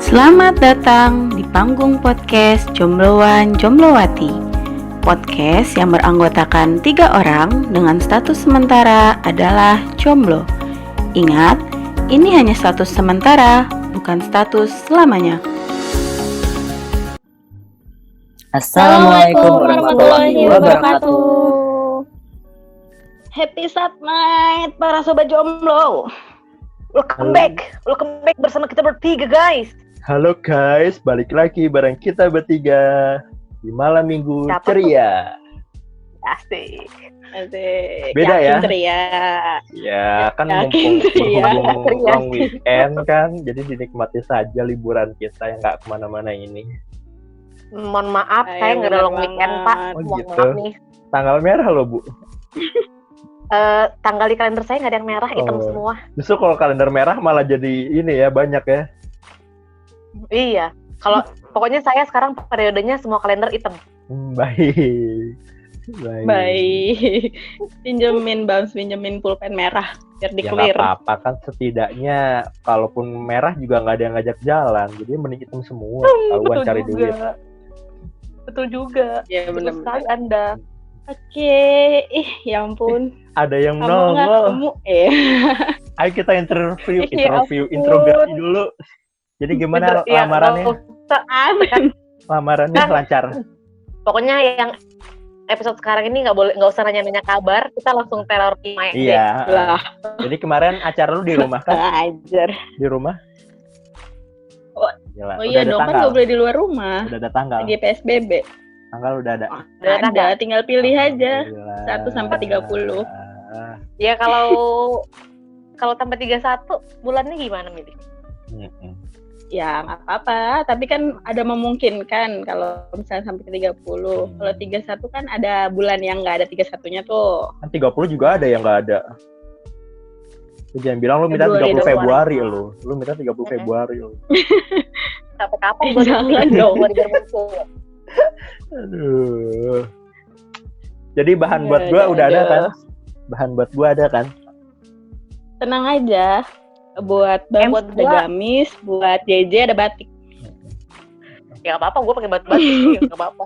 Selamat datang di panggung podcast Jombloan Jomblowati. Podcast yang beranggotakan 3 orang dengan status sementara adalah jomblo. Ingat, ini hanya status sementara, bukan status selamanya. Assalamualaikum warahmatullahi wabarakatuh. Happy Night para sobat jomblo. Welcome back bersama kita bertiga guys. Halo guys, balik lagi bareng kita bertiga di malam minggu ceria. Asik. Beda ya? Ceria. Ya kan mumpung long weekend kan, jadi dinikmati saja liburan kita yang nggak kemana-mana ini. Mohon maaf, saya nggak ada long weekend Pak. Oh, Mohon gitu. maaf nih. Tanggal merah loh Bu. Tanggal di kalender saya nggak ada yang merah, hitam semua. Justru kalau kalender merah malah jadi ini ya, banyak ya. Iya. Kalau pokoknya saya sekarang periodenya semua kalender hitam. Baik. Pinjemin pulpen merah biar Ya di-clear. nggak apa-apa kan, setidaknya kalaupun merah juga nggak ada yang ngajak jalan, jadi mending hitam semua. Tahuan cari duit. Betul juga. Ya Betul benar. sekali Anda. Oke, ya ampun. Ada yang Kamu nggak nongol. ketemu Ayo kita interogasi ampun. dulu. Jadi gimana Iya, lamarannya? Lamarannya lancar. Pokoknya yang episode sekarang ini nggak usah nanya kabar, kita langsung teror Mike. Iya. Lah, Jadi kemarin acara lu di rumah kan? ajar. Di rumah? Oh, Gila, Oh iya udah ada dong, kan tanggal. nggak boleh di luar rumah. Udah ada tanggal. Lagi PSBB. Tanggal udah ada. Ada, tinggal pilih aja. Alhamdulillah. 1 sampai 30. Ya kalau tambah 31 bulannya gimana milih? Ya nggak apa-apa, tapi kan ada memungkinkan kalau misalnya sampai ke 30. Kalau 31 kan ada bulan yang nggak ada 31-nya tuh. Kan 30 juga ada yang nggak ada. Lu jangan bilang lu minta 30 Februari lu. Lu minta 30 Februari lu. Sampai kapan Jangan dong. biar muncul? Aduh. Jadi bahan buat gua udah ada kan? Bahan buat gua ada kan? Tenang aja. Buat Bams buat ada gua- gamis, buat JJ ada batik. Ya nggak apa-apa, gue pakai batu-batu sih, nggak apa-apa.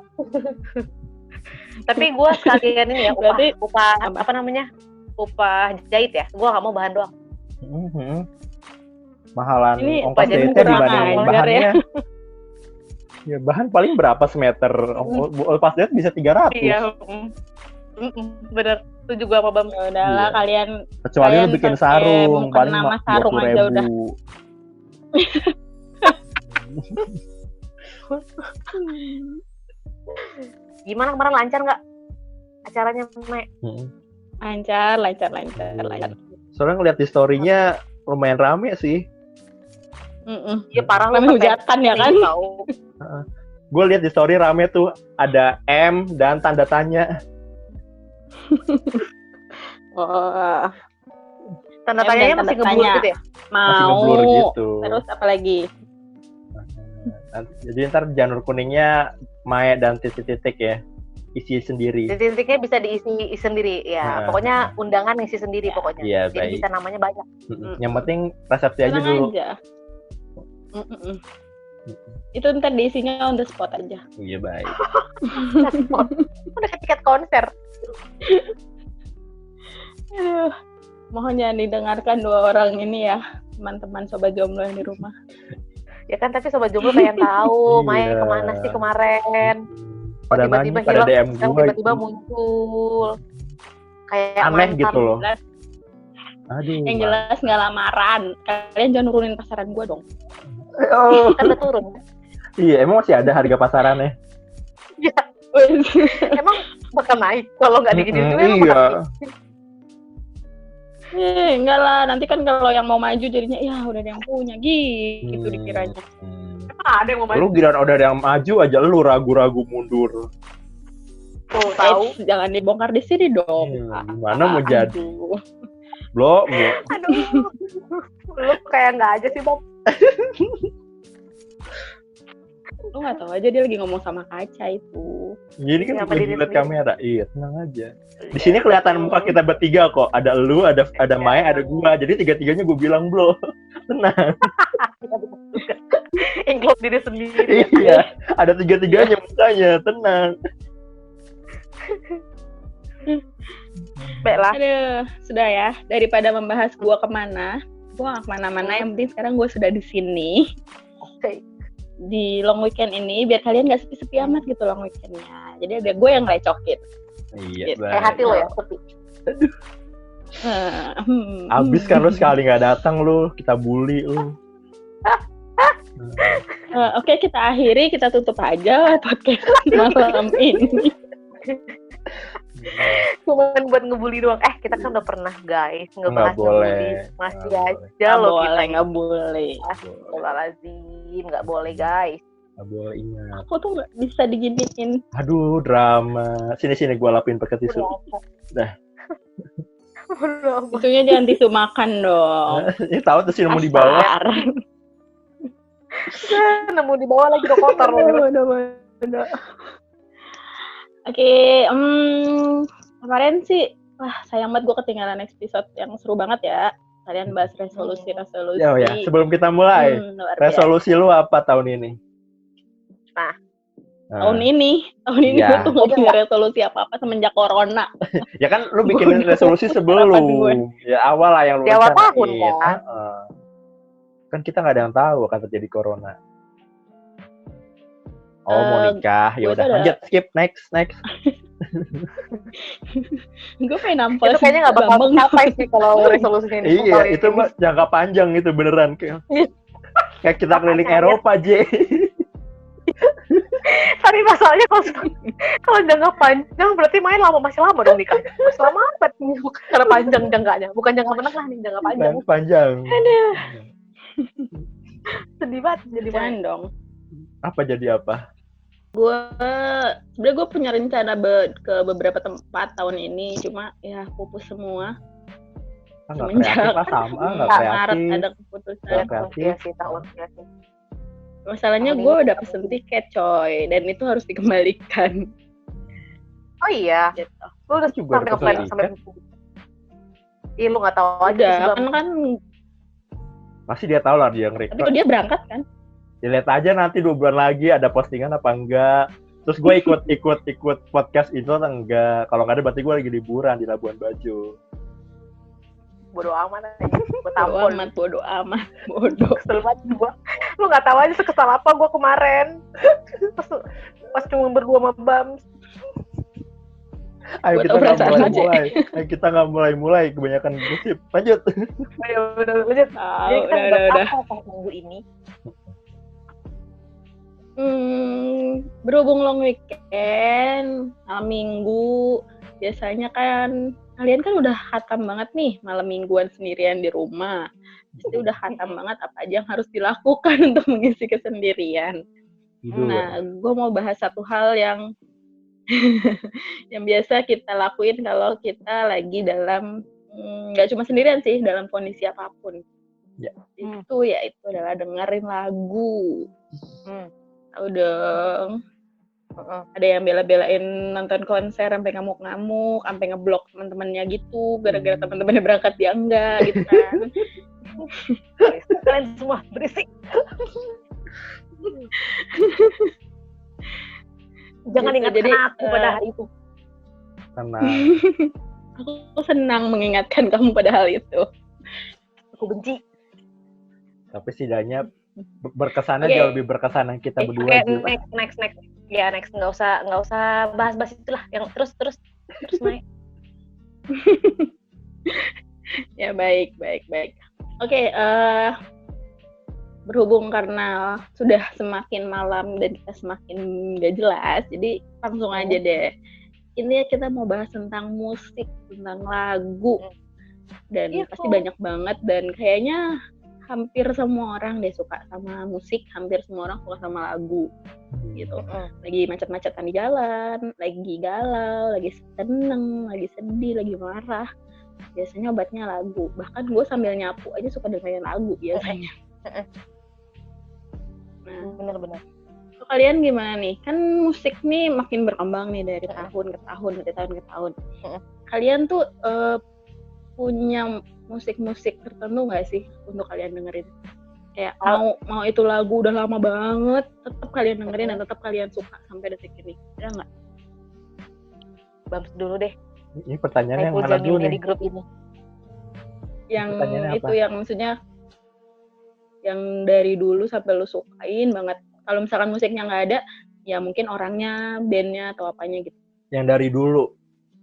Tapi gue sekalian ini ya Berarti upah apa namanya? Upah jahit ya. Gue nggak mau bahan doang. Mahalan Ini ongkos jadi jahitnya kurang dibanding ajar bahannya. Ya bahan paling berapa semeter? Lepas jahit bisa 300. Iya. Bener. Itu juga apa Bam? Ya udahlah Iya. kalian Kecuali lu Kalian bikin pakai sarung, bukan paling nama sarung aja 20.000. udah. Gimana kemarin lancar nggak acaranya Mek? lancar. Soalnya ngeliat di story-nya lumayan rame sih. Iya parah Kami sampai hujatan ya kan? tahu. Gue lihat di story rame tuh ada M dan tanda tanya. Oh, Tanda M tanyanya dan masih tanda ngeblur tanya. gitu ya? Masih mau. ngeblur gitu. Terus apa lagi? Jadi ntar janur kuningnya Mae dan titik-titik ya. Isi sendiri. Titik-titiknya bisa diisi sendiri ya. Nah. Pokoknya undangan isi sendiri pokoknya. Iya, Jadi baik. bisa namanya banyak. Yang penting resepsi aja Tenang dulu. aja. Itu ntar diisinya on the spot aja. Iya, baik. Udah ke tiket konser. Aduh, mohon jangan didengarkan 2 orang ini ya, teman-teman sobat jomblo yang di rumah. Ya kan tapi sobat jomblo pengen tahu Iya. Maya kemana sih kemarin. Kok Pada tiba-tiba nanya, pada hilang, DM sekarang gua tiba-tiba itu. muncul. Kayak Aneh mantan. gitu loh. Jelas, Aduh. yang jelas nggak lamaran. Kalian jangan nurunin pasaran gue dong. Oh. Kan udah turun. Iya, emang masih ada harga pasarannya? Emang bakal naik kalau nggak diginiin dulu emang Iya. bakal naik. Enggak lah, nanti kan kalau yang mau maju jadinya ya udah ada yang punya gitu dikiranya. Emang ada yang mau main. Lu giliran udah ada yang maju aja lu ragu-ragu mundur. Tuh tahu. Jangan dibongkar di sini dong. Gimana mau jadi? Aduh. Blok. Aduh. Lu kayak nggak aja sih Bob. Lu nggak tahu aja dia lagi ngomong sama kaca itu. Jadi kan Kenapa lagi diri lihat sendiri? kamera. Iya, tenang aja. Di sini kelihatan muka kita bertiga kok. Ada lu, ada Maya, ada gua. Jadi tiga-tiganya gua bilang, "Bro, tenang." Mengenglot diri sendiri. Iya, ada tiga-tiganya mukanya, tenang. Baiklah. Aduh, sudah ya. Daripada membahas gua kemana, gua nggak kemana-mana. Yang penting sekarang gua sudah di sini. Oke. Di long weekend ini, biar kalian nggak sepi-sepi amat gitu long weekendnya. Jadi ada gue yang ngerecokin. Iya, Kayak hati lo ya, sepi. Abis kan lu sekali nggak datang lu, kita bully lu. Oke, kita akhiri, kita tutup aja podcast malam ini. Cuman buat ngebully doang. Kita kan udah pernah guys Nggak ngebahas boleh. ngebully. Masih Nggak aja loh kita. Nggak boleh. Astagfirullahaladzim, nggak boleh guys. Nggak boleh, ingat. Aku tuh nggak bisa diginiin. Aduh, drama. Sini gua lapin pakai tisu. Dah. Isunya jangan tisu makan dong. Ini tahu tuh sih nemu di bawah. Asar. Nemu di bawah lagi udah kotor loh. Udah. Oke, kemarin sih, wah sayang banget gue ketinggalan episode yang seru banget ya. Kalian bahas resolusi. Ya, sebelum kita mulai, luar resolusi lu apa tahun ini? Nah. Tahun ini Ya. gue tuh gak punya resolusi apa-apa semenjak corona. Ya kan lu bikin resolusi sebelum. Ya awal lah yang lu Di awal tahun rencanain. kan. Kan kita nggak ada yang tahu akan terjadi corona. Oh, mau nikah. Ya gue udah, tuh lanjut, skip, next. Gue pengen nampol. Itu kayaknya nggak bakal tercapai sih kalau resolusinya ini. Iya, itu mah jangka panjang itu beneran. Kayak kita keliling Eropa, J. Tapi masalahnya kalau jangka panjang berarti masih lama dong nikahnya. Masih lama banget nih karena panjang jangkanya. Bukan jangka menengah nih, jangka panjang. Panjang. Aduh. Sedih banget jadi Jangan dong. Apa jadi apa? Sebenarnya gue punya rencana ke beberapa tempat tahun ini, cuma ya pupus semua. Nggak kreatif lah, sama, nggak Maret kreatif. ada keputusan. Nggak kreatif. sih tahun ya sih. Masalahnya gue udah pesen tiket coy, dan itu harus dikembalikan. Oh iya. Gitu. Lu udah Juga sampai udah ngeplan pesen sampai Ih, lu nggak tahu aja Udah, sih, kan Pasti dia tahu lah dia tapi nge-record. kok dia berangkat kan? Dilihat aja nanti 2 bulan lagi ada postingan apa enggak. Terus gue ikut podcast itu atau enggak. Kalau nggak ada berarti gue lagi liburan di Labuan Bajo. bodo amat aja. Gue tampol. Bodo amat. Kesel banget gue. Lu nggak tahu aja sekesal apa gue kemarin. Pas cuma berdua sama Bams. Ayo Gua kita tahu nggak perasaan mulai. Ayo kita nggak mulai. Kebanyakan gosip. Lanjut. Ya udah lanjut. Jadi kita Udah. apa minggu ini? Berhubung long weekend, malam minggu, biasanya kan kalian kan udah khatam banget nih malam mingguan sendirian di rumah. Pasti udah khatam banget apa aja yang harus dilakukan untuk mengisi kesendirian. Nah, gue mau bahas satu hal yang yang biasa kita lakuin kalau kita lagi dalam nggak cuma sendirian sih, dalam kondisi apapun. Ya. Itu adalah dengerin lagu. Tahu dong. Ada yang bela-belain nonton konser sampai ngamuk-ngamuk, sampai ngeblok teman-temannya gitu, gara-gara teman-temannya berangkat dia enggak gitu kan. Kalian semua berisik. Jangan Gitu, ingatkan jadi, aku pada hari itu. Tenang. Aku senang mengingatkan kamu pada hal itu. Aku benci. Tapi setidaknya berkesannya Oke. jauh lebih berkesan yang kita berdua. Oke, Ju. next. Ya next, nggak usah bahas itulah. Yang terus naik. Ya baik. Oke, berhubung karena sudah semakin malam dan kita semakin gak jelas, jadi langsung aja deh. Ini kita mau bahas tentang musik, tentang lagu, dan Iya, pasti kok. banyak banget dan kayaknya hampir semua orang deh suka sama musik, hampir semua orang suka sama lagu, gitu. Lagi macet-macetan di jalan, lagi galau, lagi seneng, lagi sedih, lagi marah. Biasanya obatnya lagu. Bahkan gue sambil nyapu aja suka dengerin lagu biasanya. Nah, Bener-bener. kalau kalian gimana nih? Kan musik nih makin berkembang nih dari tahun ke tahun. Kalian tuh punya musik-musik tertentu nggak sih untuk kalian dengerin? Kayak mau itu lagu udah lama banget, tetap kalian dengerin dan tetap kalian suka sampai detik ini. Ya nggak? Bams dulu deh. Ini pertanyaannya yang Saiful mana dulu Jamilnya nih? di grup ini. Yang Pertanyaannya itu apa? yang maksudnya yang dari dulu sampai lu sukain banget. Kalau misalkan musiknya nggak ada, ya mungkin orangnya, bandnya atau apanya gitu. Yang dari dulu.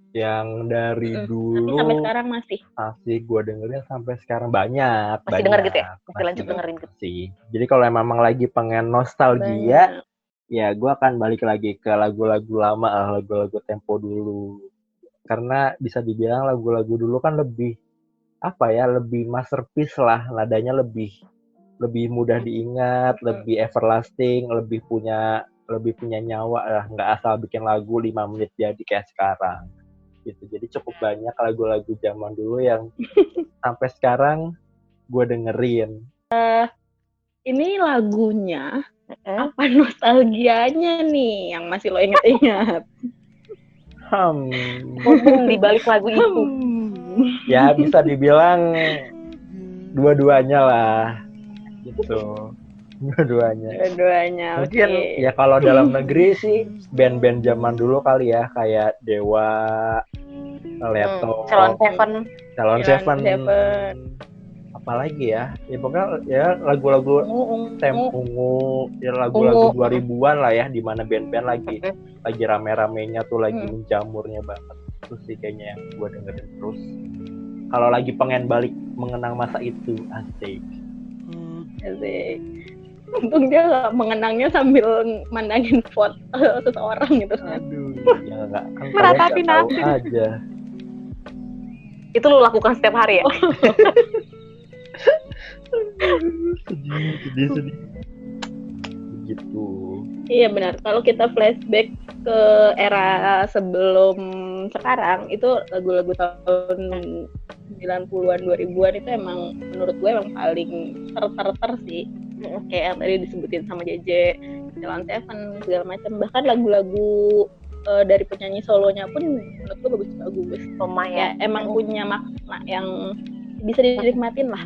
Yang dari Tapi dulu sampai sekarang masih. gue dengerin sampai sekarang banyak. Masih denger gitu ya? Masih lanjut Masih. dengerin gitu. Sih. Jadi kalau memang lagi pengen nostalgia, ya gue akan balik lagi ke lagu-lagu lama, lagu-lagu tempo dulu. Karena bisa dibilang lagu-lagu dulu kan lebih lebih masterpiece lah, nadanya lebih mudah diingat, lebih everlasting, lebih punya nyawa lah, nggak asal bikin lagu 5 menit jadi kayak sekarang gitu. Jadi cukup banyak lagu-lagu zaman dulu yang sampai sekarang gue dengerin. Ini lagunya apa nostalgianya nih yang masih lo inget-inget? Di balik lagu itu. Ya bisa dibilang dua-duanya lah gitu. Dua-duanya. Mungkin ya kalau dalam negeri sih band-band zaman dulu kali ya, kayak Dewa, Leto, Salon Seven. Apalagi ya pokoknya ya lagu-lagu Ungu, ya lagu-lagu 2000-an lah ya, di mana band-band lagi rame-ramenya tuh, lagi menjamurnya banget. Itu sih kayaknya yang gue dengerin terus kalau lagi pengen balik mengenang masa itu. Asik. Untung dia gak mengenangnya sambil mandangin foto seseorang gitu kan. Aduh, ya nggak kan meratapi tahu aja. Itu lo lakukan setiap hari ya? sedih begitu. Iya benar, kalau kita flashback ke era sebelum sekarang, itu lagu-lagu tahun 90-an 2000-an itu emang menurut gue emang paling ter sih. Kayak yang tadi disebutin sama JJ, Salon Seven, segala macam. Bahkan lagu-lagu dari penyanyi solonya pun menurut gue bagus-bagus. Ya emang punya makna yang bisa dinikmatin lah.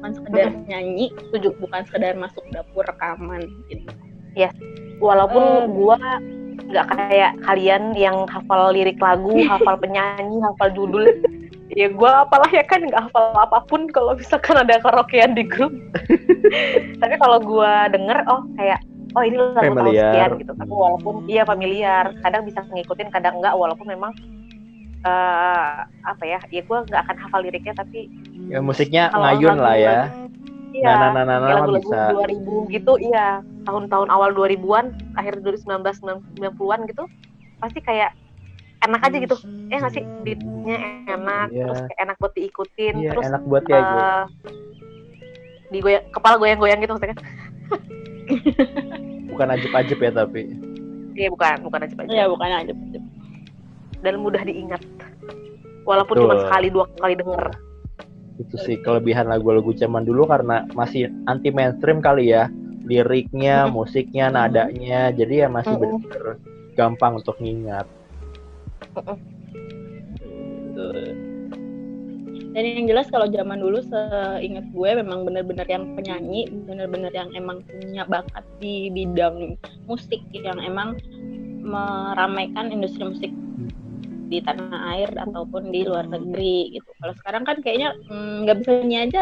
Bukan sekedar nyanyi, bukan sekedar masuk dapur rekaman gitu. Ya, walaupun gue nggak kayak kalian yang hafal lirik lagu, hafal penyanyi, hafal judul. Ya gue apalah ya kan, nggak hafal apapun kalau misalkan ada karaokean di grup. Tapi kalau gue denger, ini lagu tahun sekian gitu. Tapi walaupun familiar, kadang bisa ngikutin, kadang enggak, walaupun memang gue nggak akan hafal liriknya, tapi ya musiknya ngayun lah ya. Iya, lagu-lagu bisa 2000 gitu, iya. Tahun-tahun awal 2000-an, akhir 90-an gitu, pasti kayak enak aja gitu. Nggak sih? Beatnya enak, terus kayak enak buat diikutin, terus enak buat diajar. Kepala goyang-goyang gitu maksudnya. Bukan ajib-ajib ya tapi. Iya, bukan ajib-ajib. Iya, bukan ajib-ajib. Dan mudah diingat. Walaupun cuma sekali, 2 kali denger. Itu sih kelebihan lagu-lagu zaman dulu, karena masih anti mainstream kali ya, liriknya, musiknya, nadanya, jadi ya masih benar-benar gampang untuk ngingat. Dan yang jelas kalau zaman dulu seingat gue memang benar-benar yang penyanyi, benar-benar yang emang punya bakat di bidang musik, yang emang meramaikan industri musik di tanah air ataupun di luar negeri gitu. Kalau sekarang kan kayaknya nggak bisa nyanyi aja,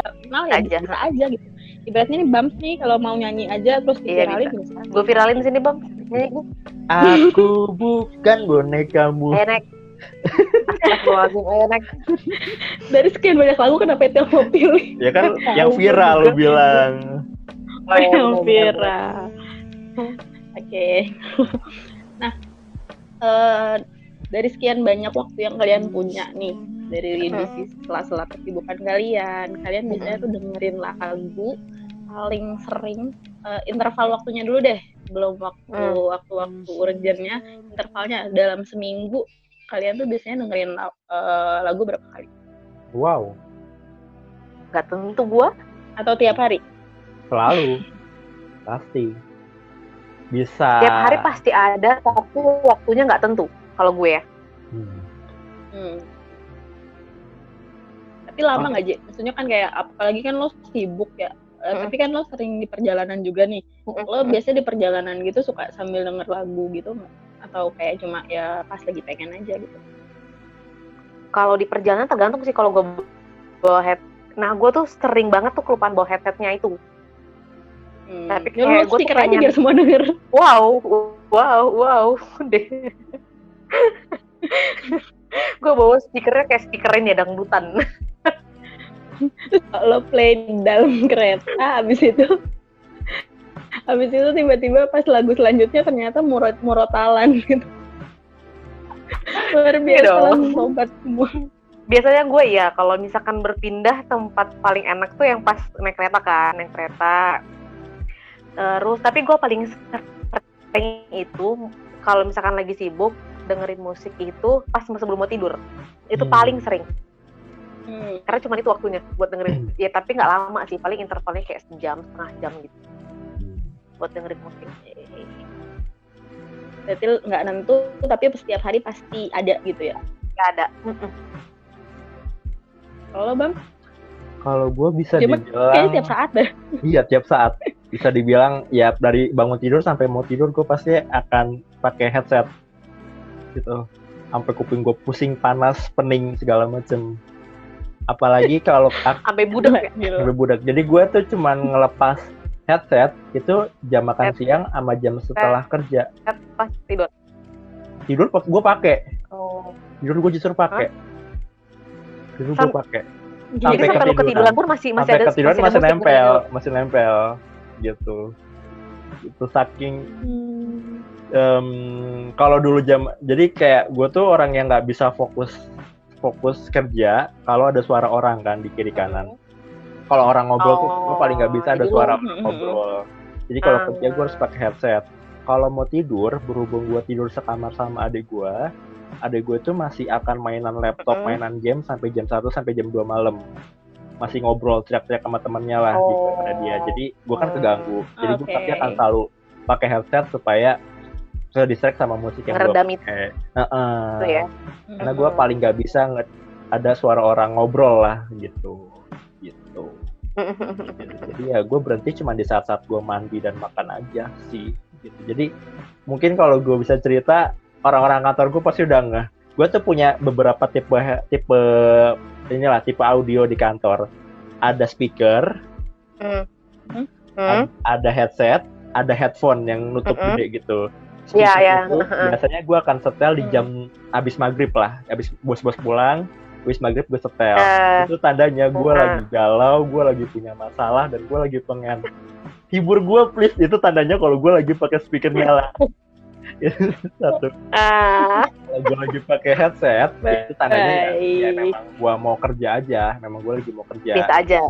bisa aja gitu. Ibaratnya nih Bams nih kalau mau nyanyi aja terus viralin bisa. Gue viralin sini Bams, nyanyi gue. Aku bukan bonekamu. Enak. Enak. Dari sekian banyak lagu kenapa itu mau pilih? Ya kan yang viral lu bilang. Yang viral. Oke. Nah, dari sekian banyak waktu yang kalian punya nih, dari di sela-sela kesibukan kalian biasanya tuh dengerin lagu paling sering interval waktunya dulu deh, belum waktu urgennya, intervalnya dalam seminggu kalian tuh biasanya dengerin lagu berapa kali? Wow. Gak tentu gua. Atau tiap hari? Selalu. Pasti. Bisa. Tiap hari pasti ada, tapi waktunya nggak tentu. Kalau gue ya. Tapi lama nggak, Je? Maksudnya kan kayak apalagi kan lo sibuk ya, Tapi kan lo sering di perjalanan juga nih. Lo biasanya di perjalanan gitu suka sambil denger lagu gitu nggak? Atau kayak cuma ya pas lagi pengen aja gitu? Kalau di perjalanan tergantung sih kalau gue bawa head. Nah, gue tuh sering banget tuh kelupaan bawa headsetnya itu. Tapi Ya kayak lo gue tuh speaker aja pengen, biar semua denger. wow, deh. Gue bawa speakernya kayak speakerin ya dangdutan. Lo play di dalam kereta, abis itu tiba-tiba pas lagu selanjutnya ternyata murotalan gitu. Luar biasa langsung sobat semua. Biasanya gue ya kalau misalkan berpindah tempat paling enak tuh yang pas naik kereta. Terus tapi gue paling sering itu kalau misalkan lagi sibuk dengerin musik itu pas sebelum mau tidur. Itu paling sering. Karena cuma itu waktunya buat dengerin. Ya tapi nggak lama sih, paling intervalnya kayak setengah jam gitu buat dengerin musik. Berarti nggak nentu tapi setiap hari pasti ada gitu ya? Nggak ada. Kalau Bang? Kalau gue bisa Cuma dibilang kayaknya tiap saat deh. Iya, tiap saat. Bisa dibilang ya dari bangun tidur sampai mau tidur gue pasti akan pakai headset gitu. Sampai kuping gue pusing, panas, pening segala macem. Apalagi kalau sampai budak ya. Sampai budak. Jadi gue tuh cuman ngelepas headset itu jam makan siang sama jam setelah kerja. Pas tidur. Tidur pas gue pakai. Oh. Tidur gue justru pakai. Tidur gue pakai. Jadi sampai lu ketiduran pun masih ada ketiduran masih nempel gitu. Itu saking kalau dulu jadi kayak gue tuh orang yang nggak bisa fokus kerja kalau ada suara orang kan di kiri kanan. Kalau orang ngobrol tuh gue paling nggak bisa ada suara ngobrol. Jadi kalau kerja gue harus pakai headset. Kalau mau tidur, berhubung gue tidur sekamar sama adik gue tuh masih akan mainan laptop, mainan game sampai jam 1 sampai jam 2 malam. Masih ngobrol teriak-teriak sama temennya lah gitu pada dia. Jadi gue kan keganggu. Jadi gue pasti akan selalu pakai headset supaya ke distract sama musik yang gue pakai. Ya. Karena gue paling nggak bisa ada suara orang ngobrol lah gitu. Jadi ya gue berhenti cuma di saat-saat gue mandi dan makan aja sih gitu. Jadi mungkin kalau gue bisa cerita, orang-orang kantor gue pasti udah nggak. Gue tuh punya beberapa tipe audio di kantor. Ada speaker, ada headset, ada headphone yang nutup gede gitu. Iya. Biasanya gue akan setel di jam abis maghrib lah, abis bos-bos pulang. Abis maghrib gue setel. Itu tandanya gue lagi galau, gue lagi punya masalah, dan gue lagi pengen hibur gue please. Itu tandanya kalau gue lagi pakai speaker nyala. Satu. Kalau gue lagi pakai headset, itu tandanya ya memang gue mau kerja aja. Memang gue lagi mau kerja. Bisa aja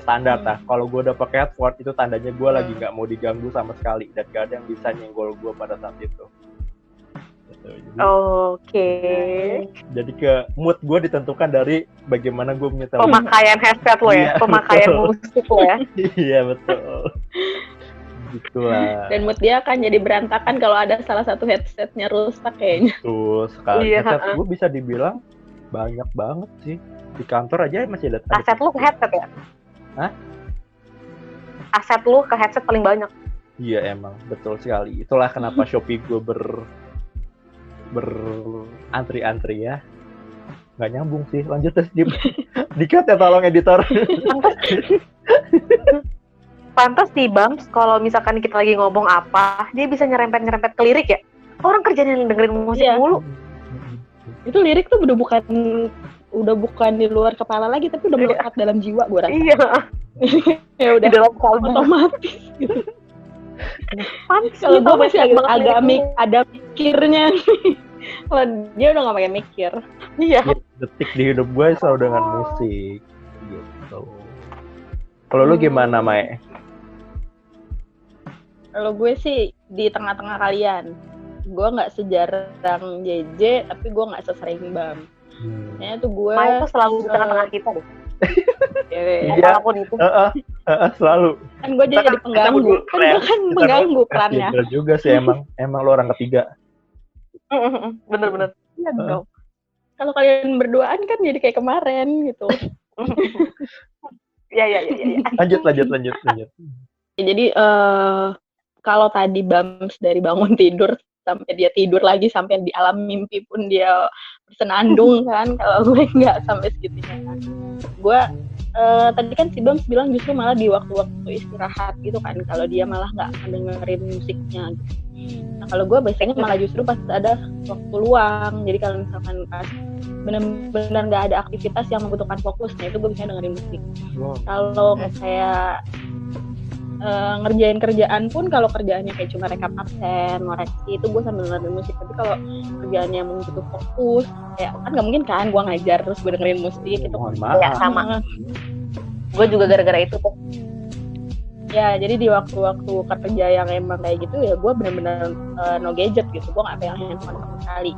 Standar lah. Kalau gue udah pakai headphone, itu tandanya gue lagi nggak mau diganggu sama sekali, dan gak ada yang bisa nyenggol gue pada saat itu. Jadi ke mood gue ditentukan dari bagaimana gue menyetel. Pemakaian headset lo ya, pemakaian musik lo ya. Iya betul. Gitulah. Dan mood dia akan jadi berantakan kalau ada salah satu headsetnya rusak kayaknya. Tuh sekali headset gue bisa dibilang banyak banget sih. Di kantor aja masih ada. Aset lu ke headset ya? Hah? Aset lu ke headset paling banyak. Iya emang betul sekali. Itulah kenapa Shopee gue berantri-antri ya. Nggak nyambung sih. Lanjut terus dikat ya tolong editor. Pantas nih Bang, kalau misalkan kita lagi ngomong apa, dia bisa nyerempet ke lirik ya. Orang kerjanya dengerin musik mulu. Itu lirik tuh udah bukan di luar kepala lagi, tapi udah melekat dalam jiwa gue rasa. Iya. Ya udah di dalam kalbu otomatis gitu. Kalau gue masih agak ada mikirnya nih. Kalau dia udah nggak pakai mikir. Iya. Detik di hidup gue selalu dengan musik gitu. Kalau lu gimana, Mai? Kalau gue sih di tengah-tengah kalian. Gue nggak sejarang JJ, tapi gue nggak sesering Bam. Kayaknya tuh gue. Mai tuh selalu di tengah-tengah kita deh. Iya. Apapun itu. Selalu. Kan gue jadi pengganggu. Kan gue kan pengganggu perannya. Bener juga sih emang lu orang ketiga. Bener-bener. Iya dong. Kalau kalian berduaan kan jadi kayak kemarin gitu. Ya. Lanjut. Jadi kalau tadi Bams dari bangun tidur sampai dia tidur lagi sampai di alam mimpi pun dia bersenandung kan, kalau gue nggak sampai segitunya kan. Gue tadi kan si Bams bilang justru malah di waktu-waktu istirahat gitu kan, kalau dia malah nggak dengerin musiknya gitu. Nah kalau gue biasanya malah justru pas ada waktu luang, jadi kalau misalkan pas benar-benar nggak ada aktivitas yang membutuhkan fokus, nah itu gue bisa dengerin musik. Kalau kayak ngerjain kerjaan pun, kalau kerjaannya kayak cuma rekap absen, ngoreksi, itu gue sambil dengerin musik. Tapi kalau kerjaannya yang butuh fokus, kayak kan nggak mungkin kan gue ngajar terus gue dengerin musik gitu. Ya sama. Gue juga gara-gara itu tuh. Ya jadi di waktu-waktu kerja yang emang kayak gitu ya gue benar-benar no gadget gitu, gue nggak pegang handphone sama sekali.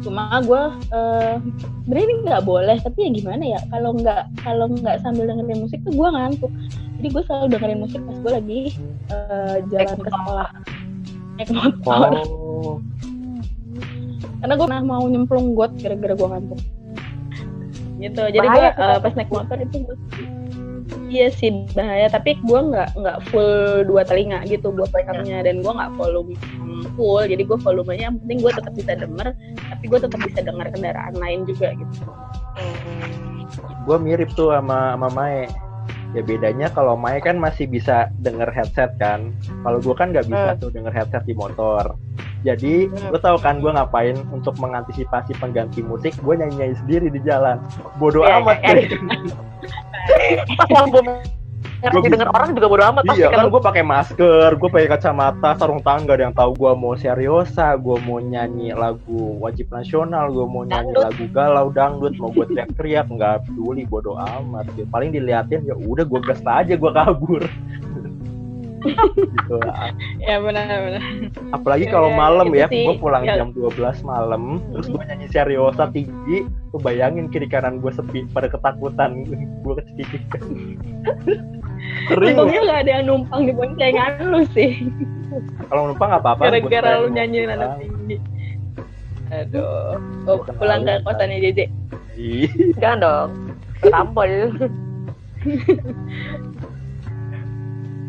Cuma gue sebenarnya ini nggak boleh, tapi ya gimana ya, kalau nggak sambil dengerin musik tuh gue ngantuk. Jadi gue selalu dengerin musik pas gue lagi jalan ke sekolah naik motor. Karena gue pernah mau nyemplung got gara-gara gue ngantuk gitu. Jadi gue pas naik motor itu iya sih bahaya, tapi gue nggak full 2 telinga gitu gue perekamnya, dan gue nggak volume full, jadi gue volumenya yang penting gue tetap bisa denger, tapi gue tetap bisa dengar kendaraan lain juga gitu. Gue mirip tuh sama Mae. Ya bedanya kalau Mae kan masih bisa denger headset kan, kalau gue kan nggak bisa tuh denger headset di motor. Jadi lo tau kan gue ngapain untuk mengantisipasi pengganti musik, gue nyanyi sendiri di jalan. Bodoh amat. Pas album ngerti denger orang juga bodo amat pasti. Iya kan, gue pakai masker, gue pakai kacamata, sarung tangan, gak ada yang tahu gue mau seriosa, gue mau nyanyi lagu wajib nasional, gue mau nyanyi lagu galau, dangdut, mau gue teriak-teriak, nggak peduli, bodo amat. Paling diliatin ya udah gue gas aja, gue kabur. Gitu lah. Ya benar. Apalagi kalau malam ya, sih, gue pulang jam 12 malam, terus gue nyanyi seriosa tinggi, gue bayangin kiri kanan gue sepi, pada ketakutan, gue kecil-kecil. Untungnya nggak ada yang numpang di boncengan lu sih. Kalau numpang nggak apa-apa. Gara-gara lu nyanyi nada tinggi. Aduh, pulang ke kosannya JJ. Jangan dong, tampol.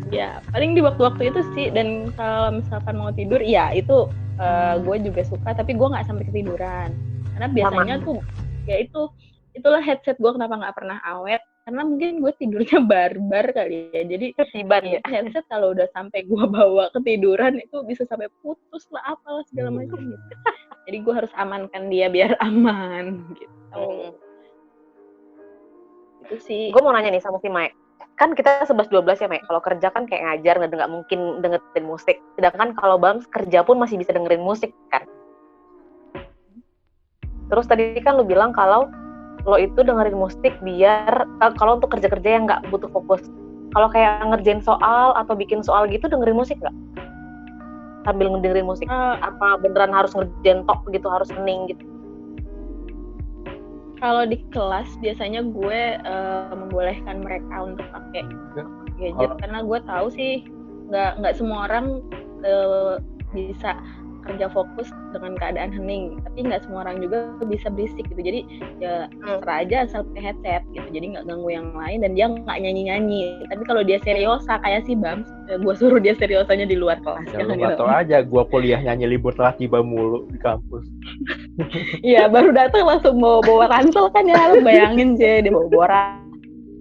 Ya paling di waktu-waktu itu sih, dan kalau misalkan mau tidur ya itu gue juga suka, tapi gue nggak sampai ketiduran karena biasanya tuh ya itulah headset gue kenapa nggak pernah awet, karena mungkin gue tidurnya barbar kali ya, jadi ketiban ya headset kalau udah sampai gue bawa ketiduran itu bisa sampai putus lah apalah segala macam gitu. Jadi gue harus amankan dia biar aman gitu. Itu sih. Gue mau nanya nih sama si Mae, kan kita 11-12 ya Mae, kalau kerja kan kayak ngajar nggak mungkin dengerin musik, sedangkan kalau Bams kerja pun masih bisa dengerin musik kan. Terus tadi kan lu bilang kalau lo itu dengerin musik biar kalau untuk kerja-kerja yang nggak butuh fokus. Kalau kayak ngerjain soal atau bikin soal gitu dengerin musik nggak? Sambil ngedengerin musik? Apa beneran harus ngerjain tok gitu, harus hening gitu? Kalau di kelas biasanya gue membolehkan mereka untuk pakai gadget, karena gue tahu sih nggak semua orang bisa kerja fokus dengan keadaan hening, tapi nggak semua orang juga bisa berisik gitu. Jadi ya terserah aja asal pakai headset gitu, jadi nggak ganggu yang lain dan dia nggak nyanyi. Tapi kalau dia seriosa kayak si Bams, gue suruh dia seriosanya di luar kelas. Ya lu nggak tahu aja, gue kuliah nyanyi libur telah tiba mulu di kampus. Iya baru datang langsung bawa ransel kan ya, lu bayangin dia bawa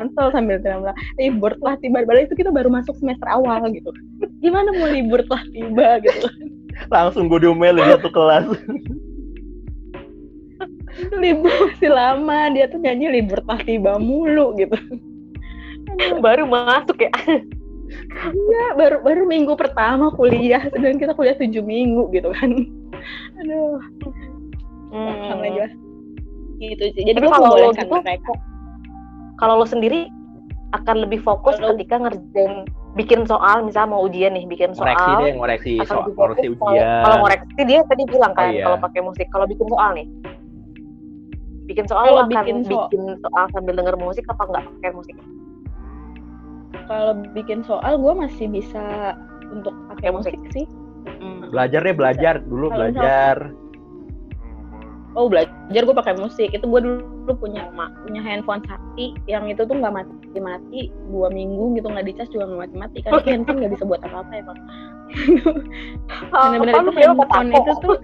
ransel sambil bilang libur telah tiba, balik itu kita baru masuk semester awal gitu. Gimana mau libur telah tiba gitu? Langsung gue diomelin satu kelas. Libur masih lama, dia tuh nyanyi libur telah tiba mulu gitu. Baru masuk ya? Iya, baru minggu pertama kuliah, sedang kita kuliah 7 minggu gitu kan. Aduh. Sama aja. Gitu sih. Jadi gue membolehkan mereka. Kalau lo sendiri akan lebih fokus ketika ngerjain bikin soal, misalnya mau ujian nih, bikin soal. Ngoreksi ujian. Kalau ngoreksi dia tadi bilang kan kalau pakai musik. Kalau bikin soal nih, bikin soal lo akan bikin soal sambil denger musik apa nggak pakai musik? Kalau bikin soal gue masih bisa untuk pakai musik sih. Belajar. belajar gue pakai musik. Itu gue dulu punya handphone sakti yang itu tuh nggak mati 2 minggu gitu, nggak dicas juga nggak mati karena itu handphone nggak bisa buat apa-apa emang. Bener-bener itu handphone itu tuh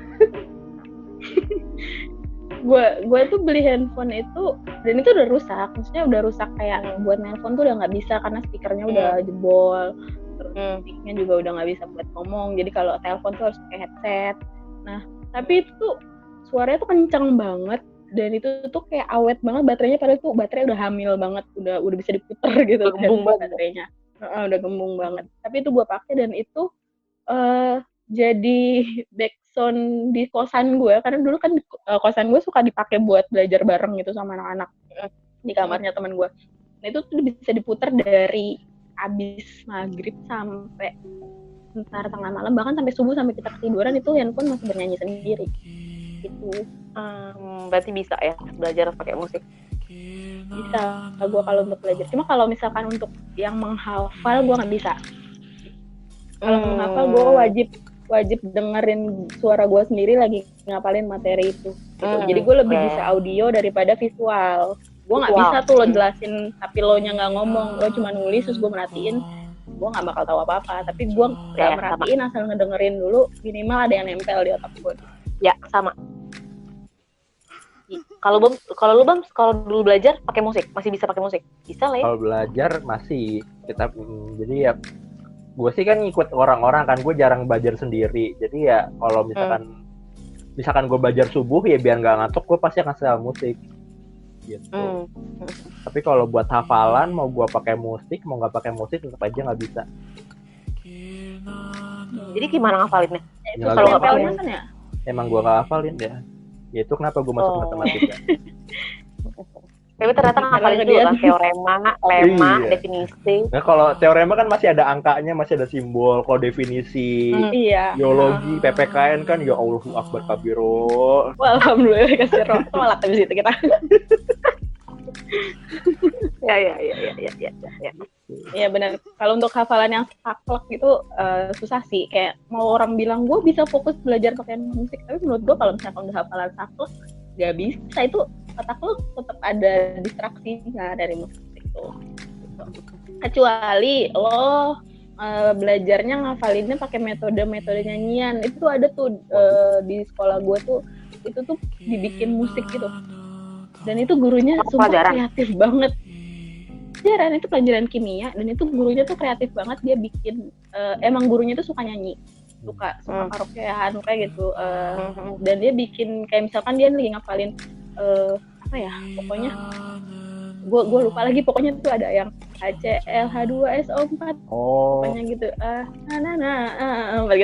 gue tuh beli handphone itu dan itu udah rusak, maksudnya udah rusak kayak buat nelpon tuh udah nggak bisa karena speakernya udah jebol, terus mic-nya juga udah nggak bisa buat ngomong, jadi kalau telepon tuh harus pakai headset. Nah tapi itu tuh suaranya tuh kenceng banget dan itu tuh kayak awet banget baterainya, padahal tuh baterai udah hamil banget, udah bisa diputer gitu gembung banget baterainya. Udah gembung banget, tapi itu gue pakai dan itu jadi backsound di kosan gue, karena dulu kan kosan gue suka dipakai buat belajar bareng gitu sama anak-anak di kamarnya teman gue. Nah itu tuh bisa diputer dari abis maghrib sampai ntar tengah malam, bahkan sampai subuh, sampai kita ketiduran itu handphone masih bernyanyi sendiri gitu. Berarti bisa ya belajar pakai musik? Bisa gue kalau untuk belajar, cuma kalau misalkan untuk yang menghafal gue nggak bisa. Kalau menghafal gue wajib dengerin suara gue sendiri lagi ngapalin materi itu gitu. Jadi gue lebih bisa audio daripada visual. Gue nggak bisa tuh lo jelasin tapi lo nya nggak ngomong, lo cuma nulis terus gue merhatiin, gue nggak bakal tahu apa-apa. Tapi gue nggak merhatiin, asal ngedengerin dulu, minimal ada yang nempel di otak gue. Ya sama. Kalau lu Bam, kalau dulu belajar pakai musik, masih bisa pakai musik? Bisa lah ya. Kalau belajar masih kita jadi ya gue sih kan ngikut orang-orang kan, gue jarang belajar sendiri. Jadi ya kalau misalkan gue belajar subuh ya biar nggak ngantuk, gue pasti akan setel musik gitu. Tapi kalau buat hafalan mau gue pakai musik mau nggak pakai musik tetap aja nggak bisa. Jadi gimana ngafalinnya? Ya, kalau ngapalin kan ya? Emang gue nggak hafalin ya. Ya itu kenapa gue masuk matematika. Tapi ternyata ngapalin dulu kan teorema, lemma, definisi. Nah kalau teorema kan masih ada angkanya, masih ada simbol. Kalau definisi biologi, PPKN kan ya Allahu Akbar kabiro. Wah, alhamdulillah kasih roh. Malah di situ kita. Ya. Iya benar. Kalau untuk hafalan yang saklek gitu susah sih. Kayak mau orang bilang gue bisa fokus belajar pakai musik, tapi menurut gue kalau misalkan udah hafalan saklek nggak bisa, itu otak lu tetap ada distraksinya dari musik itu. Kecuali lo belajarnya ngafalinnya pakai metode nyanyian. Itu ada tuh di sekolah gue tuh, itu tuh dibikin musik gitu. Dan itu gurunya sumpah kreatif banget. Pelajaran itu pelajaran kimia, dan itu gurunya tuh kreatif banget. Dia bikin emang gurunya tuh suka nyanyi, suka karaokean kayak gitu. Dan dia bikin kayak misalkan dia lagi ngapalin apa ya, pokoknya gue lupa lagi, pokoknya tuh ada yang HCl H2SO4 pokoknya gitu,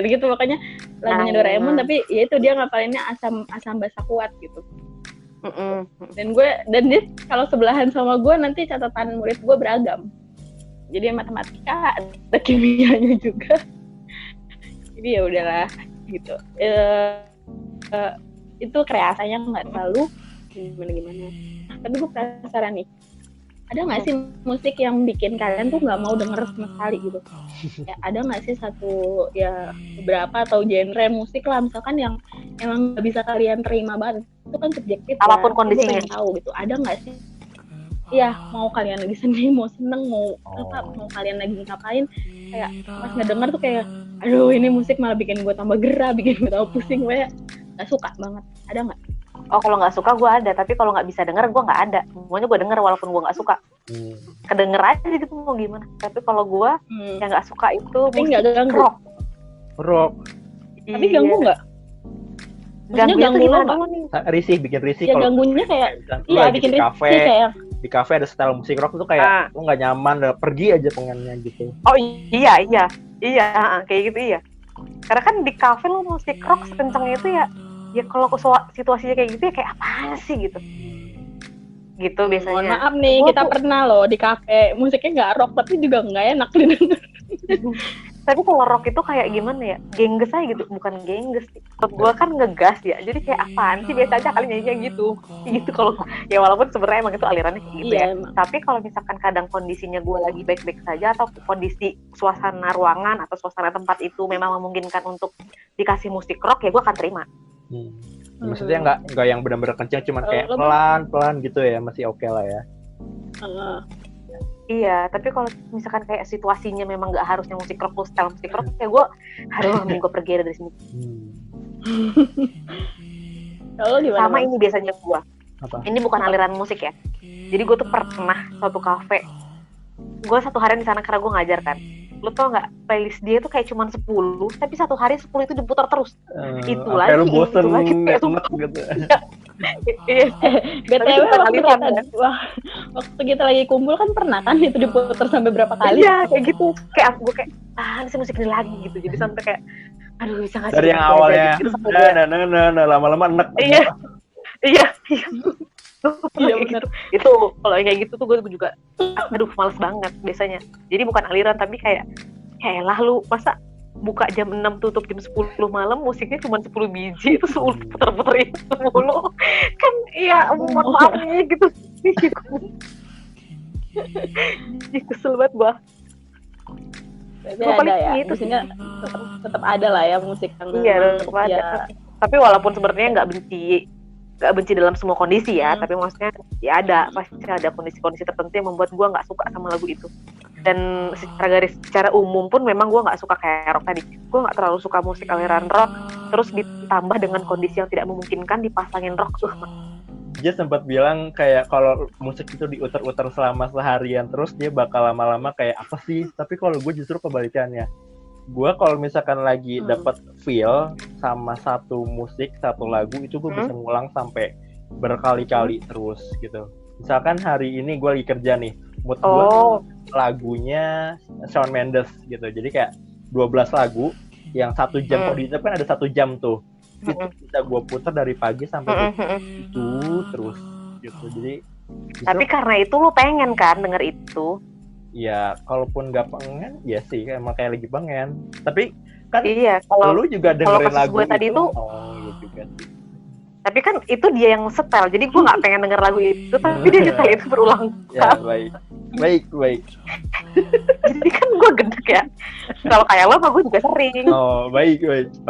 gitu pokoknya lagunya Doraemon, tapi ya itu dia ngapalinnya asam basa kuat gitu. Dan dia kalau sebelahan sama gue nanti catatan murid gue beragam, jadi matematika ada kimianya juga. Jadi ya udahlah gitu. Itu kreasinya nggak terlalu gimana. Tapi gue penasaran nih, ada nggak sih musik yang bikin kalian tuh nggak mau denger sama sekali gitu? Ya, ada nggak sih satu ya beberapa atau genre musik lah misalkan yang emang nggak bisa kalian terima banget? Itu kan subjektif. Apapun ya. kondisinya. Gue pengen tahu gitu. Ada nggak sih? Iya, mau kalian lagi sedih, mau seneng, mau kalian lagi ngapain, kayak pas ngedenger tuh kayak, aduh ini musik malah bikin gue tambah gerah, bikin gue tambah pusing, gue nggak suka banget. Ada nggak? Oh kalau nggak suka gue ada, tapi kalau nggak bisa denger gue nggak ada. Semuanya gue denger walaupun gue nggak suka. Kedenger aja gitu mau gimana. Tapi kalau gue yang nggak suka itu tapi musik rock. Tapi ganggu nggak? Ganggu lo nggak? Bikin risih. Ya kalau ganggunya kayak, iya bikin risih kayak. Di kafe ada style musik rock tuh kayak lo nggak nyaman, pergi aja pengennya gitu. Oh iya kayak gitu iya. Karena kan di kafe lo musik rock sekencangnya itu ya kalau situasinya kayak gitu ya kayak apaan sih gitu biasanya. Mohon maaf nih, kita pernah loh di kafe musiknya nggak rock tapi juga nggak enak didengar. Tapi kalau rock itu kayak gimana ya, gengges aja gitu, bukan gengges. Menurut gue kan ngegas ya, jadi kayak apaan sih, biasa aja kali nyanyinya gitu kalau ya walaupun sebenarnya emang itu alirannya kayak gitu ya. Emang. Tapi kalau misalkan kadang kondisinya gue lagi baik-baik saja atau kondisi suasana ruangan atau suasana tempat itu memang memungkinkan untuk dikasih musik rock ya gue akan terima. Maksudnya nggak yang benar-benar kencang, cuman kayak Lo- pelan-pelan gitu ya, masih oke lah ya. Iya, tapi kalau misalkan kayak situasinya memang nggak harusnya musik rock, lu setel musik rock, ya gue mending gue pergi dari sini. Kalau gimana? Sama ini biasanya gue. Apa? Ini bukan aliran musik ya. Jadi gue tuh pernah suatu kafe. Gue satu hari di sana karena gue ngajar kan. Lu tau nggak, playlist dia tuh kayak cuman 10, tapi satu hari 10 itu diputar terus. Itu lagi, lu bosen itu lagi kayak enak gitu. Iya. BTW kita kali waktu kita lagi kumpul kan pernah kan itu diputar sampai berapa kali? Iya, kayak gitu. Kayak gue kayak ini musik ini lagi gitu. Jadi sampai kayak aduh bisa nggak sih Dari yang ganti aja awalnya gitu. Sampai dia- lama-lama enak. Iya. Iya. Iya benar. Itu kalau kayak gitu tuh gue juga aduh males banget biasanya. Jadi bukan aliran tapi kayak lah lu masa buka jam 6 tutup jam 10 malam musiknya cuma 10 biji itu puter-puter itu mulu kan iya mohon maaf nih gitu. Jadi kesel banget gua. Berarti Gua ada paling ya. gitu sih. Maksudnya tetap ada lah ya musik yang Iya, tetap ada. ya, Tapi walaupun sebenarnya nggak benci dalam semua kondisi ya, tapi maksudnya ya pasti ada kondisi-kondisi tertentu yang membuat gue nggak suka sama lagu itu. Dan secara umum pun memang gue nggak suka kayak rock tadi. Gue nggak terlalu suka musik aliran rock, terus ditambah dengan kondisi yang tidak memungkinkan dipasangin rock. Dia sempat bilang kayak kalau musik itu diuter-uter selama seharian terus dia bakal lama-lama kayak apa sih? Tapi kalau gue justru kebalikannya. Gue kalau misalkan lagi dapat feel sama satu musik, satu lagu itu gue bisa ngulang sampai berkali-kali terus gitu. Misalkan hari ini gue lagi kerja nih, mood gue lagunya Shawn Mendes gitu. Jadi kayak 12 lagu yang 1 jam, kalau di YouTube kan ada 1 jam tuh. Itu bisa gue putar dari pagi sampai itu terus gitu. Jadi tapi karena itu lu pengen kan denger itu. Ya, kalaupun nggak pengen, ya sih emang kayak lagi pengen. Tapi kan iya, kalau lu juga dengerin lagu gue tadi itu. Oh, iya juga sih. Tapi kan itu dia yang setel, jadi gue nggak pengen denger lagu itu, tapi dia nyetel itu berulang. Ya, baik. Jadi kan gue gendek ya. Kalau kayak lo, gue juga sering. Oh, baik.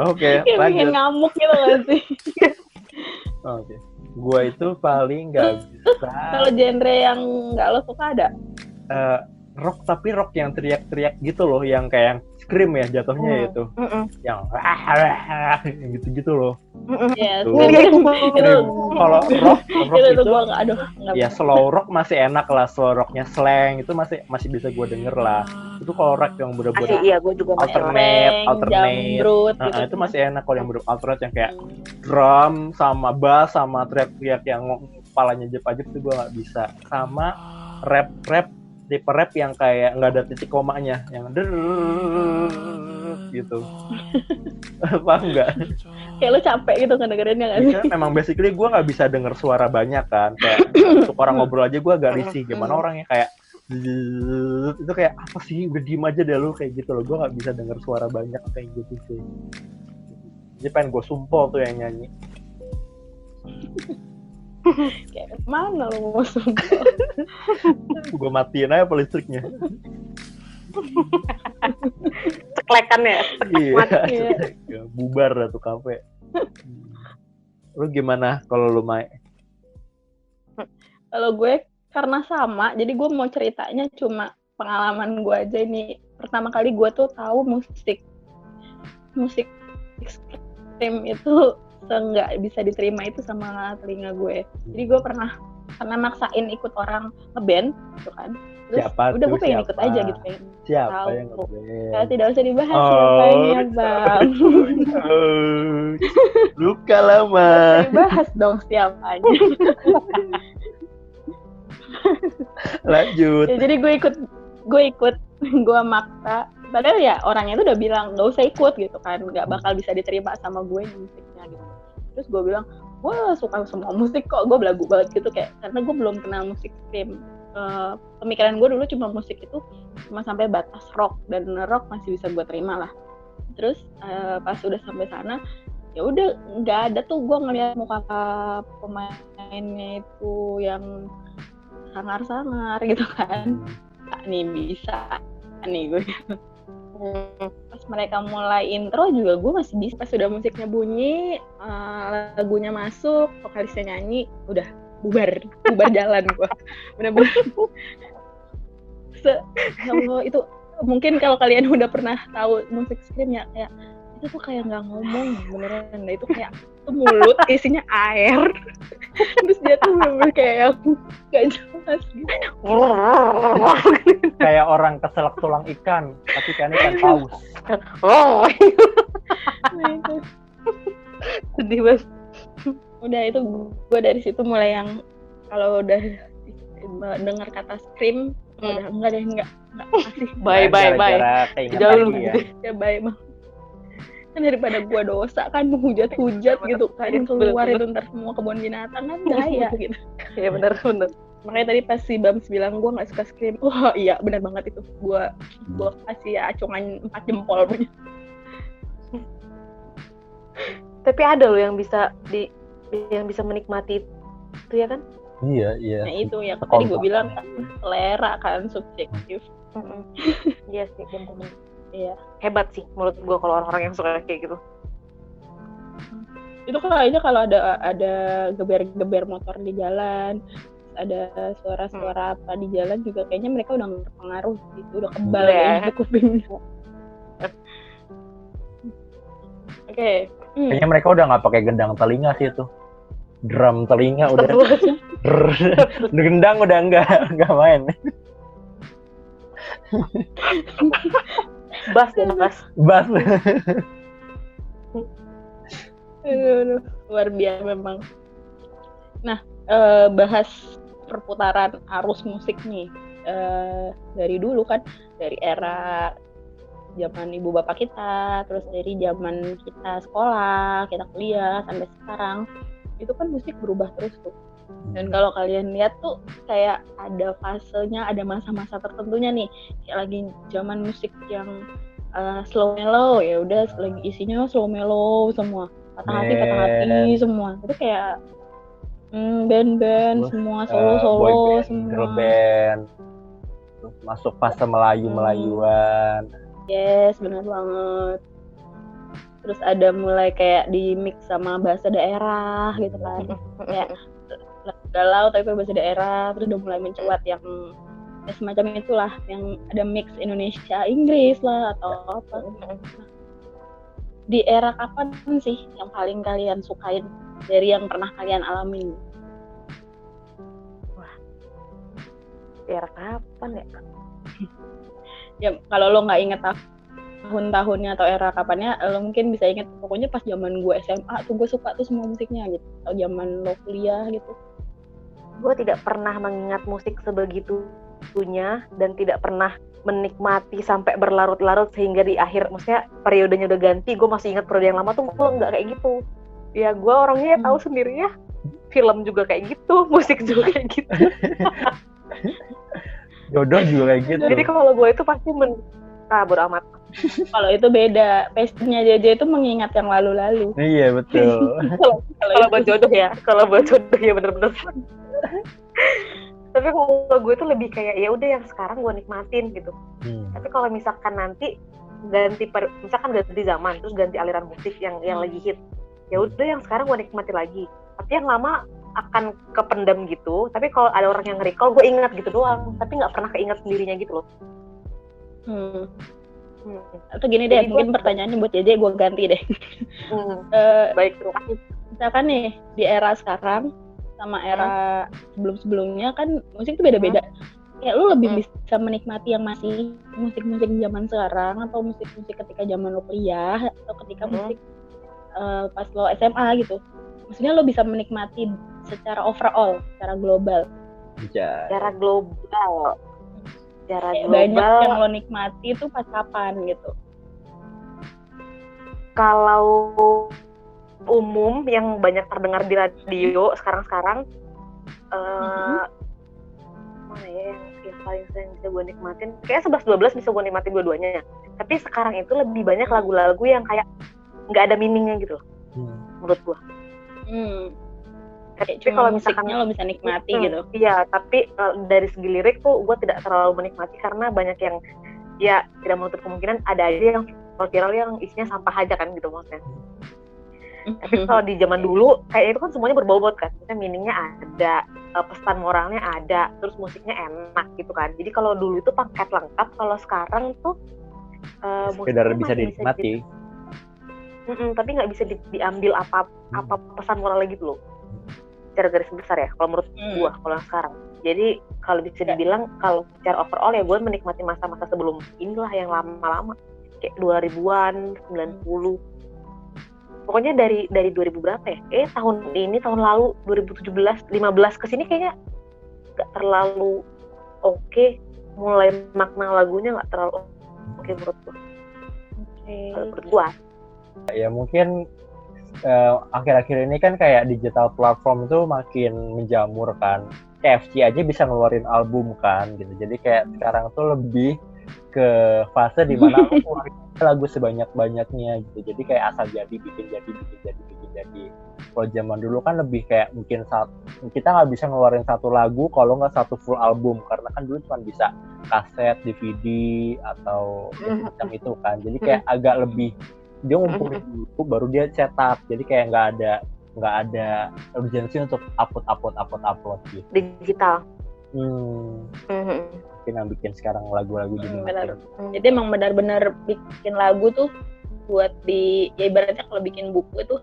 Oke, kayak bikin lanjut. ngamuk gitu gak sih? Oke. Gua itu paling nggak bisa. Kalau genre yang nggak lo suka ada? Rock, tapi rock yang teriak-teriak gitu loh, yang kayak yang scream ya jatuhnya itu. Yang gitu-gitu loh. Ya, Tuh. itu Kalau rock itu itu gue nggak ya slow rock masih enak lah, slow rocknya Slank itu masih bisa gue denger lah. Itu kalau rock yang bener-bener Iya, gue juga masih alternate, Jambrut gitu. itu masih enak. Kalau yang bener alternate yang kayak drum sama bass sama teriak-teriak yang kepalanya jepajep itu gue nggak bisa. Sama rap tipe rap yang kayak nggak ada titik komanya, yang gitu. Paham nggak? Kayak lo capek gitu ngedengerinnya nggak sih? Karena memang basically gue nggak bisa denger suara banyak kan, kayak untuk orang ngobrol aja gue agak risih. Gimana orangnya kayak itu kayak apa sih, udah diem aja deh lu, kayak gitu loh. Gue nggak bisa denger suara banyak kayak gitu sih. Jadi pengen gue sumpol tuh yang nyanyi. Kayak mana lo mau sumpah? Gue matiin aja listriknya. ceklekan ya. Iya. Bubar dah tuh kafe. Lu gimana kalau lu Mai? Kalau gue karena sama, jadi gue mau ceritanya cuma pengalaman gue aja ini. Pertama kali gue tuh tahu musik ekstrim itu nggak bisa diterima itu sama telinga gue. Jadi gue pernah maksain ikut orang ngeband gitu kan. Terus Siapa udah tuh, gue pengen siapa? ikut aja gitu, pengen Siapa tahu. yang ngeband? Ya, tidak usah dibahas siapanya bang. Luka lama. Dibahas dong siapanya. Lanjut. Ya, jadi gue maksa. Padahal ya orangnya itu udah bilang nggak usah ikut gitu kan, nggak bakal bisa diterima sama gue musiknya gitu. Terus gue bilang gue suka semua musik kok, gue belagu banget gitu kayak karena gue belum kenal musik film. Pemikiran gue dulu cuma musik itu cuma sampai batas rock, dan rock masih bisa gue terima lah. Terus pas udah sampai sana ya udah nggak ada tuh gue ngeliat muka pemainnya itu yang sangar-sangar gitu kan. Nih bisa nih gue. Pas mereka mulai intro juga gue masih bisa. Pas sudah musiknya bunyi, lagunya masuk, vokalisnya nyanyi, udah bubar jalan gue. Bener-bener. Allah, itu mungkin kalau kalian udah pernah tahu musik Scream ya, kayak itu tuh kayak nggak ngomong beneran. Nah, itu kayak itu mulut isinya air. Terus dia tuh bener-bener kayak yang nggak jelas gitu. Kayak orang keselak tulang ikan, tapi kan ikan paus. Nah, itu. Sedih banget. Udah itu gue dari situ mulai yang kalau udah dengar kata Scream udah enggak masih Bye. Gara-gara keingetan Jauh dia. ya bye bang. Kan daripada gue dosa kan menghujat-hujat gitu kan keluar Bener. itu ntar semua kebun binatang kan bahaya gitu. Ya benar. Makanya tadi pas si Bams bilang gue nggak suka Scream, wah iya benar banget itu. Gue kasih acungan 4 jempol punya. Tapi ada loh yang bisa menikmati itu ya kan? Iya. Nah itu yang tadi gue bilang kan selera kan subjektif. Iya sih, bener. Iya. Hebat sih menurut gue kalau orang-orang yang suka kayak gitu. Itu kayaknya kalau ada geber-geber motor di jalan, ada suara-suara apa di jalan juga kayaknya mereka udah terpengaruh gitu, udah kebal ya di kupingnya. Oke. Kayaknya mereka udah nggak pakai gendang telinga sih itu. Drum telinga udah. Gendang udah nggak main. Bass ya, bass. Bass. Aduh, luar biasa memang. Nah, bahas perputaran arus musik nih. Dari dulu kan, dari era zaman ibu bapak kita, terus dari zaman kita sekolah, kita kuliah sampai sekarang, itu kan musik berubah terus tuh. Dan kalau kalian lihat tuh kayak ada fasenya, ada masa-masa tertentunya nih, kayak lagi zaman musik yang slow mellow, ya udah lagi isinya slow mellow semua, patah hati semua. Itu kayak band-band semua, solo semua. Girl band. Terus masuk fase Melayu-Melayuan. Yes, benar banget. Terus ada mulai kayak di mix sama bahasa daerah gitu kan. Kayak galau tapi bahasa daerah, terus udah mulai mencuat yang semacam itulah, yang ada mix Indonesia Inggris lah atau apa. Di era kapan sih yang paling kalian sukain dari yang pernah kalian alami? Wah, di era kapan ya? Ya kalau lo nggak inget tahun-tahunnya atau era kapannya, lo mungkin bisa inget pokoknya pas zaman gue SMA tuh gue suka tuh semua musiknya gitu, atau zaman lo kuliah gitu. Gue tidak pernah mengingat musik sebegitunya dan tidak pernah menikmati sampai berlarut-larut sehingga di akhir, maksudnya periodenya udah ganti, gue masih ingat periode yang lama tuh gue nggak kayak gitu. Ya gue orangnya tahu sendiri ya, film juga kayak gitu, musik juga kayak gitu. Jodoh juga kayak gitu. Jadi kalau gue itu pasti bodo amat. Kalau itu beda, passionnya JJ itu mengingat yang lalu-lalu. Iya betul. Kalau buat jodoh ya, bener-bener. Tapi kalau gue itu lebih kayak ya udah yang sekarang gue nikmatin gitu. Tapi kalau misalkan nanti misalkan ganti zaman, terus ganti aliran musik yang lagi hit, ya udah yang sekarang gue nikmati lagi. Tapi yang lama akan kependam gitu. Tapi kalau ada orang yang nge-recall, gue ingat gitu doang. Tapi nggak pernah keinget sendirinya gitu loh. Atau gini deh, jadi mungkin pertanyaannya buat JJ gue ganti deh. Baik, terima kasih. Misalkan nih di era sekarang sama era sebelum-sebelumnya kan musik tuh beda-beda. Kayak lu lebih bisa menikmati yang masih musik-musik zaman sekarang atau musik-musik ketika zaman lo kuliah atau ketika musik pas lo SMA gitu. Maksudnya lo bisa menikmati secara overall, secara global. Secara global. Banyak yang lo nikmati itu pas kapan gitu. Kalau umum yang banyak terdengar di radio sekarang mana ya yang paling sering bisa gue nikmatin, kayak 11-12 bisa gue nikmatin dua-duanya. Tapi sekarang itu lebih banyak lagu-lagu yang kayak nggak ada meaningnya gitu loh, menurut gue. Tapi kalau misalnya lo bisa nikmati gitu. Iya, tapi dari segi lirik tuh gue tidak terlalu menikmati karena banyak yang ya tidak menutup kemungkinan ada aja yang viral yang isinya sampah aja kan gitu maksudnya. Tapi kalau di zaman dulu kayak itu kan semuanya berbobot kan, misalnya meaningnya ada, pesan moralnya ada, terus musiknya enak gitu kan. Jadi kalau dulu itu paket lengkap, kalau sekarang tuh sekedar musiknya bisa masih dinikmati. tapi nggak bisa diambil apa pesan moralnya gitu loh. Secara garis besar ya, kalau menurut gua kalau yang sekarang. Jadi kalau bisa dibilang kalau secara overall ya gue menikmati masa-masa sebelum inilah yang lama-lama kayak 2000-an, 90. Pokoknya dari 2000 berapa ya? Tahun tahun lalu 2017, 15 ke sini kayaknya enggak terlalu oke. Mulai makna lagunya enggak terlalu oke menurut gua. Menurut gua. Ya mungkin akhir-akhir ini kan kayak digital platform itu makin menjamur kan. KFC aja bisa ngeluarin album kan gitu. Jadi kayak sekarang tuh lebih ke fase di mana lu keluarin lagu sebanyak-banyaknya gitu. Jadi kayak asal bikin jadi. Kalau zaman dulu kan lebih kayak mungkin kita nggak bisa ngeluarin satu lagu kalau nggak satu full album, karena kan dulu cuma bisa kaset, DVD atau macam itu kan. Jadi kayak agak lebih dia ngumpulin dulu baru dia cetak. Jadi kayak nggak ada urgensi untuk upload gitu. Digital. Mungkin yang bikin sekarang lagu-lagu jadi Jadi emang benar-benar bikin lagu tuh buat ya ibaratnya kalau bikin buku itu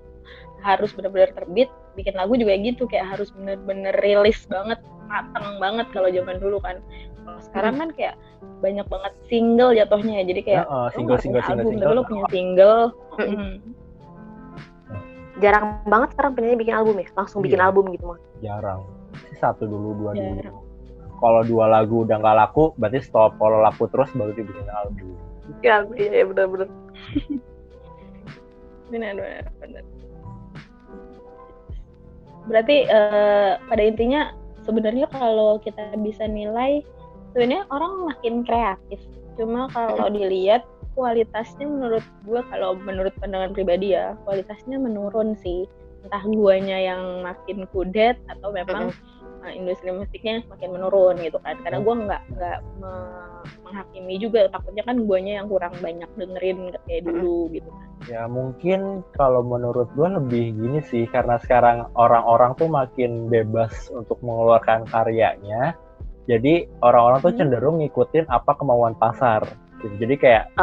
harus benar-benar terbit, bikin lagu juga gitu, kayak harus benar-benar rilis banget, matang banget kalau zaman dulu kan. Kalau sekarang kan kayak banyak banget single jatuhnya, jadi kayak single tapi lo punya single. Jarang banget sekarang penyanyi bikin album ya, langsung bikin album gitu mah. Jarang. 1 dulu, 2 dulu. Kalau 2 lagu udah nggak laku, berarti stop. Kalau laku terus baru dibikin album. Iya benar-benar. Benar. Berarti pada intinya sebenarnya kalau kita bisa nilai, sebenarnya orang makin kreatif. Cuma kalau dilihat kualitasnya menurut gue, kalau menurut pandangan pribadi ya, kualitasnya menurun sih. Entah guanya yang makin kudet atau memang industri musiknya makin menurun gitu kan. Karena gue nggak menghakimi juga, takutnya kan guanya yang kurang banyak dengerin kayak dulu gitu kan. Ya mungkin kalau menurut gue lebih gini sih, karena sekarang orang-orang tuh makin bebas untuk mengeluarkan karyanya. Jadi orang-orang tuh cenderung ngikutin apa kemauan pasar. Jadi kayak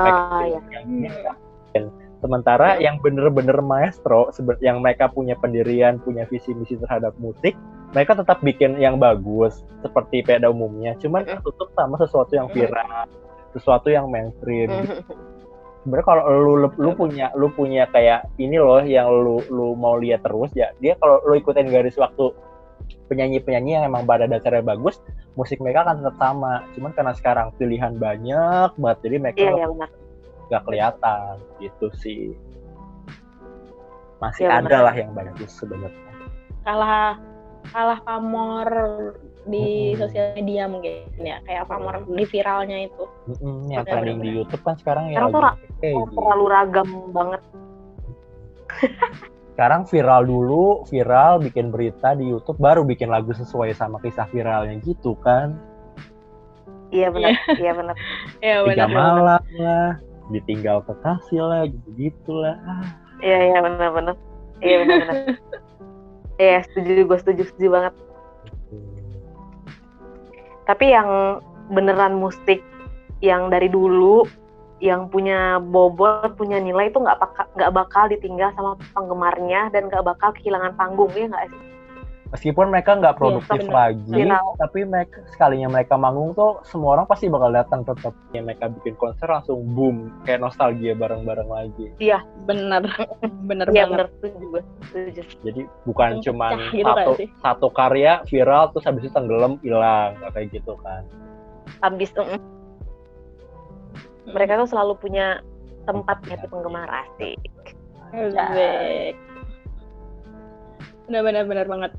sementara yang bener-bener maestro, yang mereka punya pendirian, punya visi misi terhadap musik, mereka tetap bikin yang bagus seperti pada umumnya, cuman tertutup sama sesuatu yang viral, sesuatu yang mainstream. Sebenarnya kalau lu punya kayak ini loh yang lu mau lihat terus ya, dia kalau lu ikutin garis waktu penyanyi-penyanyi yang emang pada dasarnya bagus, musik mereka akan tetap sama. Cuman karena sekarang pilihan banyak banget, jadi mereka nggak kelihatan gitu sih. Masih ada lah yang bagus sebenarnya. Kalah pamor di sosial media mungkin ya, kayak pamor di viralnya itu. Yang trending di YouTube kan sekarang ya terlalu ragam banget. Sekarang viral bikin berita di YouTube, baru bikin lagu sesuai sama kisah viralnya gitu kan. Iya benar. Iya malam lah, ditinggal kekasih lah, gitu-gitulah. Iya benar. Iya benar. Iya, gue setuju banget. Tapi yang beneran musik yang dari dulu, yang punya bobot, punya nilai itu nggak bakal ditinggal sama penggemarnya dan nggak bakal kehilangan panggung, ya nggak sih? Meskipun mereka nggak produktif lagi, tapi sekalinya mereka manggung tuh semua orang pasti bakal datang tetap. Ya, mereka bikin konser langsung boom, kayak nostalgia bareng-bareng lagi. Iya, benar iya, banget. Setuju. Jadi bukan cuma gitu satu karya viral terus habis itu tenggelam hilang, kayak gitu kan. Habis mereka tuh selalu punya tempatnya di penggemar, asik. Benar banget.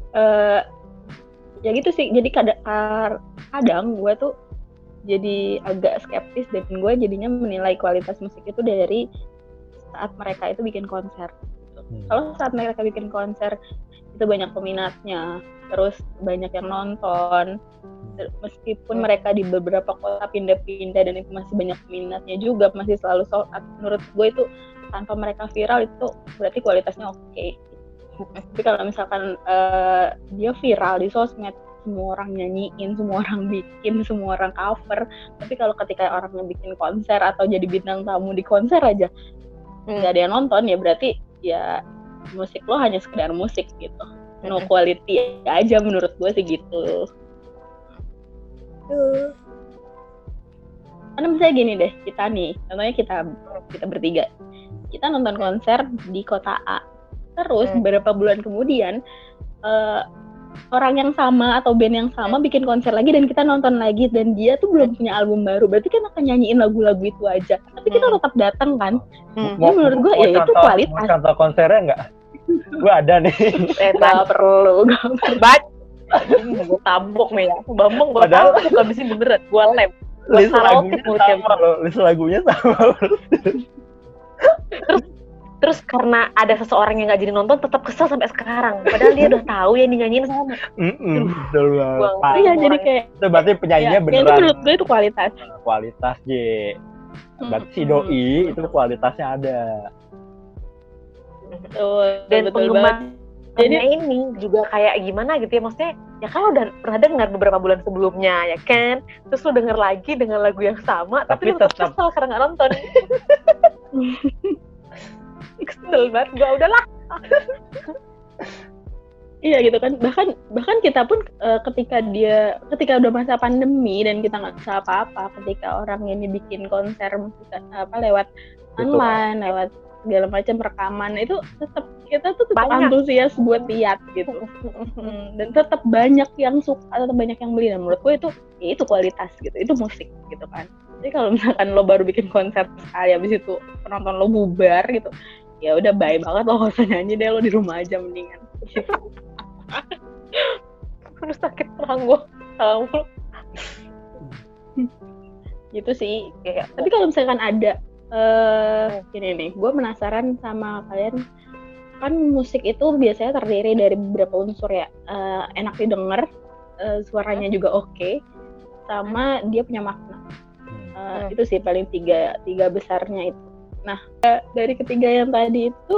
Ya gitu sih. Jadi kadang gue tuh jadi agak skeptis, dan gue jadinya menilai kualitas musik itu dari saat mereka itu bikin konser. Kalau saat mereka bikin konser itu banyak peminatnya, terus banyak yang nonton, meskipun mereka di beberapa kota pindah-pindah dan itu masih banyak minatnya juga, masih selalu sold out. Menurut gue itu tanpa mereka viral itu berarti kualitasnya oke. Tapi kalau misalkan dia viral di sosmed, semua orang nyanyiin, semua orang bikin, semua orang cover, tapi kalau ketika orangnya bikin konser atau jadi bintang tamu di konser aja nggak ada yang nonton, ya berarti ya musik lo hanya sekedar musik gitu, no quality aja menurut gue sih gitu. Karena misalnya gini deh, kita nih, contohnya kita bertiga, kita nonton konser di kota A, terus beberapa bulan kemudian orang yang sama atau band yang sama bikin konser lagi dan kita nonton lagi, dan dia tuh belum punya album baru, berarti kan akan nyanyiin lagu-lagu itu aja, tapi kita tetap datang kan. Menurut gue ya itu kualitas. Contoh konsernya nggak? Gue ada nih. Gak perlu. Gue tabok nih ya. Bambang gue Padahal tahu suka bisin beneran. Gue lem. list lagunya sama. Terus karena ada seseorang yang nggak jadi nonton, tetap kesel sampai sekarang. Padahal dia udah tahu yang dinyanyiin sama. Betul banget. Iya, jadi kayak itu berarti penyanyinya ya, beneran. itu menurut gue itu kualitas. Kualitas J. Berarti si doi itu kualitasnya ada. Dan penggemar jadi ini juga kayak gimana gitu ya, maksudnya ya kan udah pernah dengar beberapa bulan sebelumnya ya kan, terus lu denger lagi dengan lagu yang sama tapi lu tetap kesel karena nggak nonton. Kesel banget gue, udahlah. Iya gitu kan, bahkan kita pun ketika udah masa pandemi dan kita nggak bisa apa-apa, ketika orang ini bikin konser musik lewat online, lewat segala macam rekaman, itu kita tuh tetap antusias buat lihat gitu. Dan tetap banyak yang suka, tetap banyak yang beli, dan menurut gue itu kualitas gitu, itu musik gitu kan. Jadi kalau misalkan lo baru bikin konser sekali, habis itu penonton lo bubar gitu, ya udah bye banget, lo gak usah nyanyi deh, lo di rumah aja mendingan. Aduh sakit perang gue, gitu sih. Tapi kalau misalkan ada gini nih, gue penasaran sama kalian, kan musik itu biasanya terdiri dari beberapa unsur ya, enak didengar, suaranya juga oke, sama dia punya makna. Itu sih paling tiga besarnya itu. Nah, dari ketiga yang tadi itu,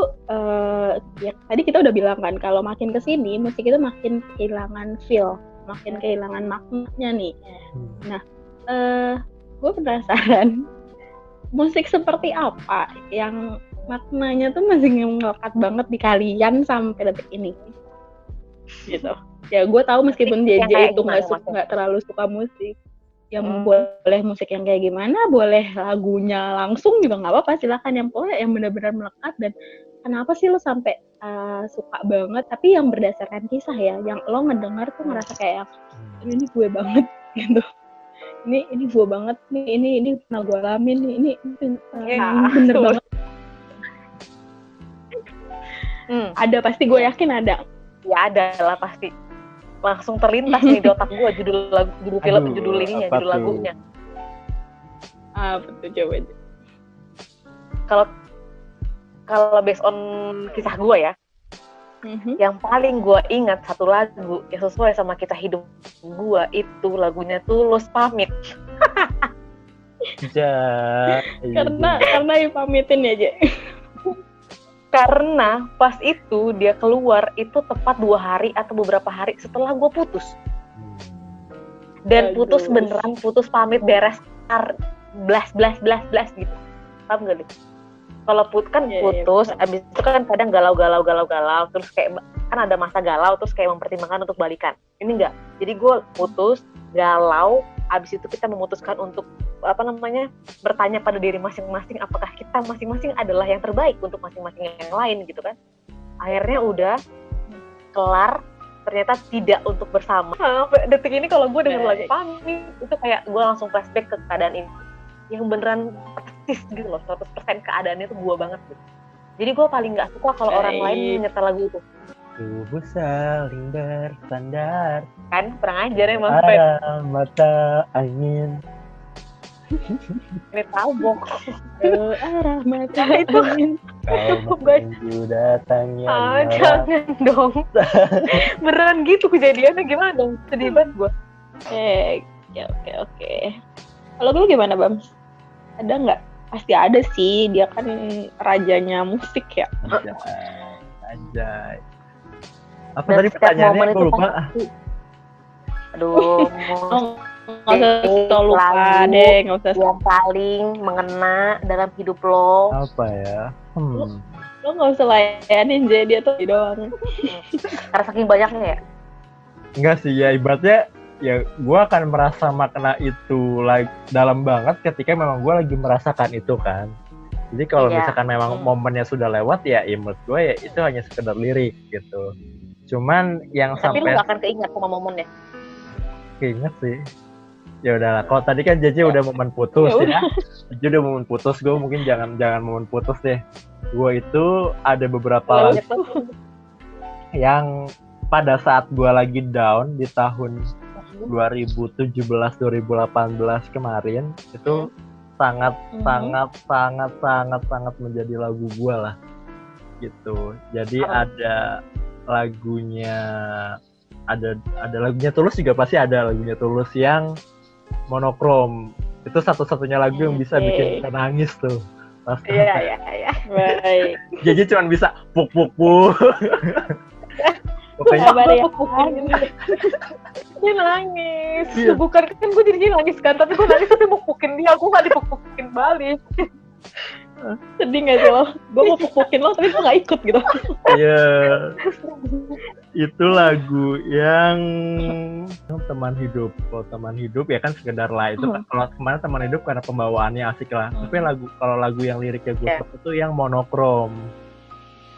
ya tadi kita udah bilang kan, kalau makin kesini musik itu makin kehilangan feel, makin kehilangan maknanya nih. Nah, gue penasaran, musik seperti apa yang maknanya tuh masih ngelekat banget di kalian sampai detik ini, gitu. Ya gue tahu meskipun JJ itu nggak terlalu suka musik, ya boleh musik yang kayak gimana, boleh lagunya langsung juga nggak apa-apa, silakan. Yang boleh yang benar-benar melekat, dan kenapa sih lo sampai suka banget, tapi yang berdasarkan kisah ya, yang lo ngedengar tuh ngerasa kayak ini gue banget gitu. Ini gue banget nih, ini pernah gue alamin nih, ini bener banget. Ada, pasti gue yakin ada. Ya ada lah pasti. Langsung terlintas nih di otak gue judul film, judul ininya, judul lagunya. Betul, coba aja. Kalau based on kisah gue ya, yang paling gue ingat satu lagu yang sesuai sama kisah hidup gue, itu lagunya tuh Los Pamit. Karena dipamitin ya, Je. Karena pas itu dia keluar itu tepat 2 hari atau beberapa hari setelah gue putus. Dan putus beneran, putus pamit, beres blas gitu. Paham gak deh? Kalau putus, abis itu kan kadang galau, terus kayak kan ada masa galau, terus kayak mempertimbangkan untuk balikan. Ini enggak. Jadi gue putus, galau, abis itu kita memutuskan untuk bertanya pada diri masing-masing, apakah kita masing-masing adalah yang terbaik untuk masing-masing yang lain gitu kan. Akhirnya udah kelar, ternyata tidak untuk bersama. Sampai detik ini kalau gue denger lagu Pamit, itu kayak gue langsung flashback ke keadaan ini yang beneran persis gitu loh, 100% keadaannya tuh gue banget gitu. Jadi gue paling gak suka kalau orang lain nyetel lagu itu. Tubuh saling bersandar, kan perang ajar emang arah mata angin. Ini tabok. Arah mata angin. Kau menunggu datangnya malam. Jangan dong. Beneran gitu kejadiannya, gimana dong? Sedih banget gue. Oke. Kalau lu gimana, Bam? Ada nggak? Pasti ada sih, dia kan rajanya musik ya. Anjay. Apa Dan tadi setiap pertanyaannya? momen Aku itu lupa. pasti. Aduh, Nggak usah lupa lagu deh, nggak usah. yang paling mengena dalam hidup lo. Apa ya? Lo nggak usah layanin dia tuh doang. Karena saking banyaknya ya. Enggak sih ya, ibaratnya ya gue akan merasa makna itu dalam banget ketika memang gue lagi merasakan itu kan. Jadi kalau misalkan memang momennya sudah lewat ya menurut gue ya itu hanya sekedar lirik gitu. Cuman yang Tapi sampai lu gak akan keinget sama momennya. keinget sih. Ya udahlah, kalau tadi kan Jeje udah momen putus ya. Jeje udah momen putus, gue mungkin jangan momen putus deh. Gue itu ada beberapa lagu yang pada saat gue lagi down di tahun 2017-2018 kemarin itu sangat menjadi lagu gue lah gitu. Jadi ada lagunya Tulus juga pasti ada lagunya Tulus yang monokrom. Itu satu-satunya lagu yang bisa bikin kita nangis tuh. Iya. Baik. Jadi cuma bisa puk. Pokoknya dia nangis. Bukan kan gue jadinya nangis kan, tapi gue nangis tapi puk-pukin dia, gue gak dipuk-pukin balik. Sedih gak sih lo? Gue mau puk-pukin lo tapi gue gak ikut gitu. Iya. Itu lagu yang teman hidup. Kalau teman hidup ya kan sekedar lah itu. Kalau kemarin teman hidup karena pembawaannya asik lah. Tapi kalau lagu yang liriknya gue suka itu yang monokrom.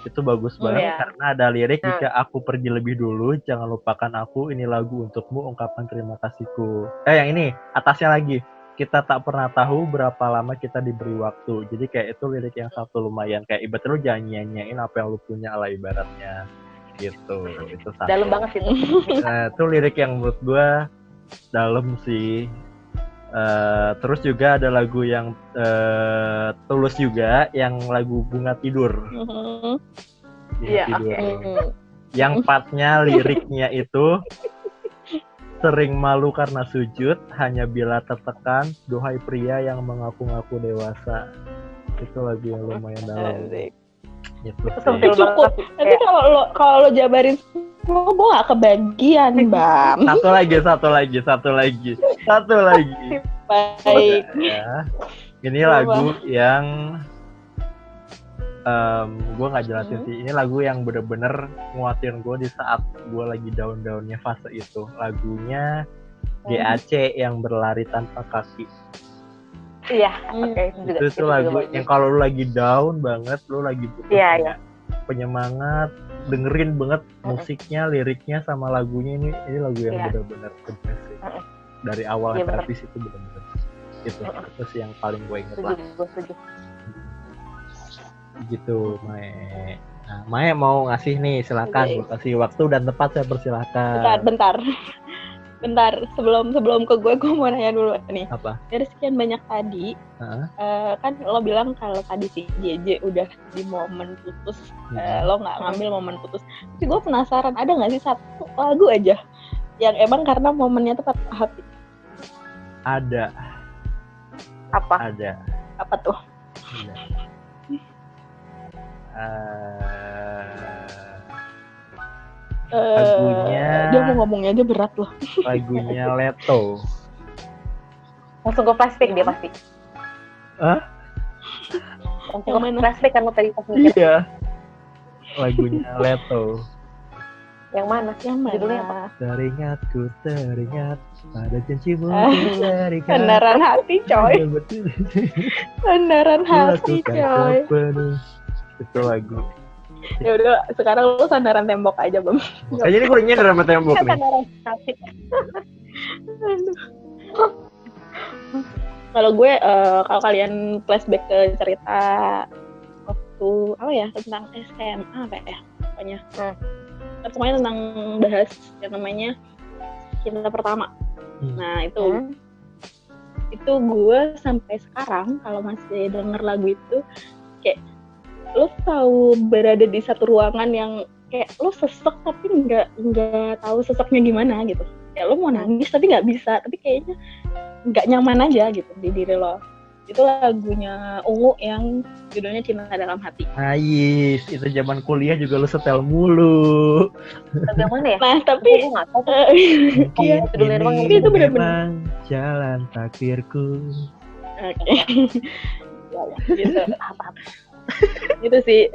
Itu bagus banget karena ada lirik jika aku pergi lebih dulu jangan lupakan aku, ini lagu untukmu, ungkapan terima kasihku. Yang ini atasnya lagi, kita tak pernah tahu berapa lama kita diberi waktu. Jadi kayak itu lirik yang satu lumayan kayak ibaratnya lu jangan nyanyain apa yang lu punya lah ibaratnya gitu. Itu satu. Dalam banget sih. Nah, itu lirik yang menurut gue dalam sih. Terus juga ada lagu yang Tulus juga yang lagu Bunga Tidur. Tidur. Yang partnya liriknya itu sering malu karena sujud hanya bila tertekan, dohai pria yang mengaku-ngaku dewasa. Itu lagu yang lumayan dalam. Gitu. Cukup. Nanti kalau lo jabarin gue gak kebagian, Bam. Satu lagi. Baik. Ya. Ini lagu yang gue nggak jelasin sih. Ini lagu yang bener-bener nguatin gue di saat gue lagi down-downnya fase itu. Lagunya GAC yang berlari tanpa kaki. Iya, oke. Itu lagu yang kalau lu lagi down banget, lu lagi butuh penyemangat, dengerin banget musiknya, liriknya sama lagunya ini lagu yang benar-benar the best sih. Dari awal sampai habis itu benar-benar itu sih yang paling gue inget lah. Setuju. Gitu, Mae. Nah, Mae mau ngasih nih, silakan. Gue kasih waktu dan tempat, saya persilakan. Bentar. Sebelum ke gue mau nanya dulu nih. Apa? Dari sekian banyak tadi, kan lo bilang kalau tadi si JJ udah di momen putus, lo nggak ngambil momen putus. Tapi gue penasaran, ada nggak sih satu lagu aja yang emang karena momennya tepat hati? Ada. Apa? Ada. Apa tuh? Ada. Lagunya dia mau ngomongnya aja berat loh. Lagunya Leto. Langsung ke flashback dia pasti. Langsung ke flashback kan lo tadi pas mikir. Iya. Lagunya Leto. Yang mana? Judulnya apa? Teringat pada janjimu teringat. Sandaran hati coy. Sandaran hati coy. Itu lagu. Ya udah, sekarang lu sandaran tembok aja, Bam. Kayaknya ini gue nyender sama tembok nih. Sandaran hati. Kalau gue, kalau kalian flashback ke cerita waktu apa ya tentang SMA apa ya pokoknya. Pokoknya tentang bahas yang namanya cinta pertama. Nah itu gue sampai sekarang kalau masih denger lagu itu kayak lo tahu berada di satu ruangan yang kayak lo sesek tapi nggak tahu seseknya gimana gitu. kayak lo mau nangis tapi nggak bisa, tapi kayaknya nggak nyaman aja gitu di diri lo. Itu lagunya Ungu yang judulnya Cinta Dalam Hati. Ais, itu zaman kuliah juga lu setel mulu. Bagaimana ya? Nah tapi Aku nggak tahu. Mungkin judulnya doang ini tapi itu bener-bener. memang jalan takdirku. Oke. Gitu. Gitu sih.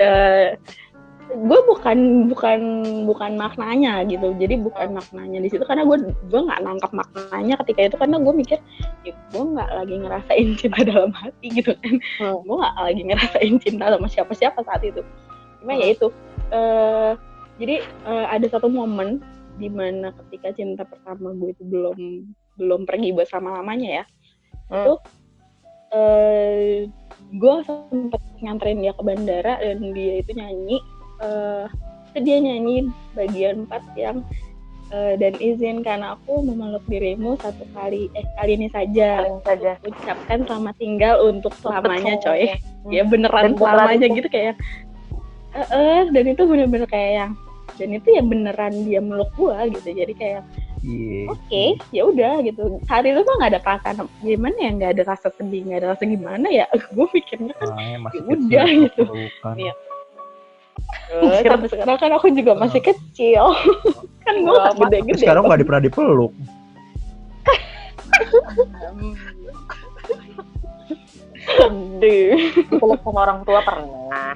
Gue bukan maknanya gitu, jadi bukan maknanya di situ karena gue nggak nangkap maknanya ketika itu, karena gue mikir ya gue nggak lagi ngerasain cinta dalam hati gitu kan. Gue nggak lagi ngerasain cinta sama siapa-siapa saat itu. Cuma ya itu jadi ada satu momen dimana ketika cinta pertama gue itu belum pergi buat selama-lamanya ya. Itu gue sempet nganterin dia ke bandara dan dia itu nyanyi. Dia nyanyi bagian part yang dan izinkan aku memeluk dirimu kali ini saja. Ucapkan selamat tinggal untuk selamanya, coy. Ya beneran selamanya gitu kayak. Dan itu bener-bener kayak yang, dan itu ya beneran dia meluk gua gitu. Jadi kayak oke, ya udah gitu. Saat itu mah nggak ada perasaan gimana ya, nggak ada rasa sedih, nggak ada rasa gimana ya. Gue pikirnya kan ya udah gitu. Iya. Sampai sekarang kan aku juga masih kecil. Kan gue gak gede-gede. Sekarang gak pernah dipeluk. Sedih. Dipeluk sama orang tua pernah.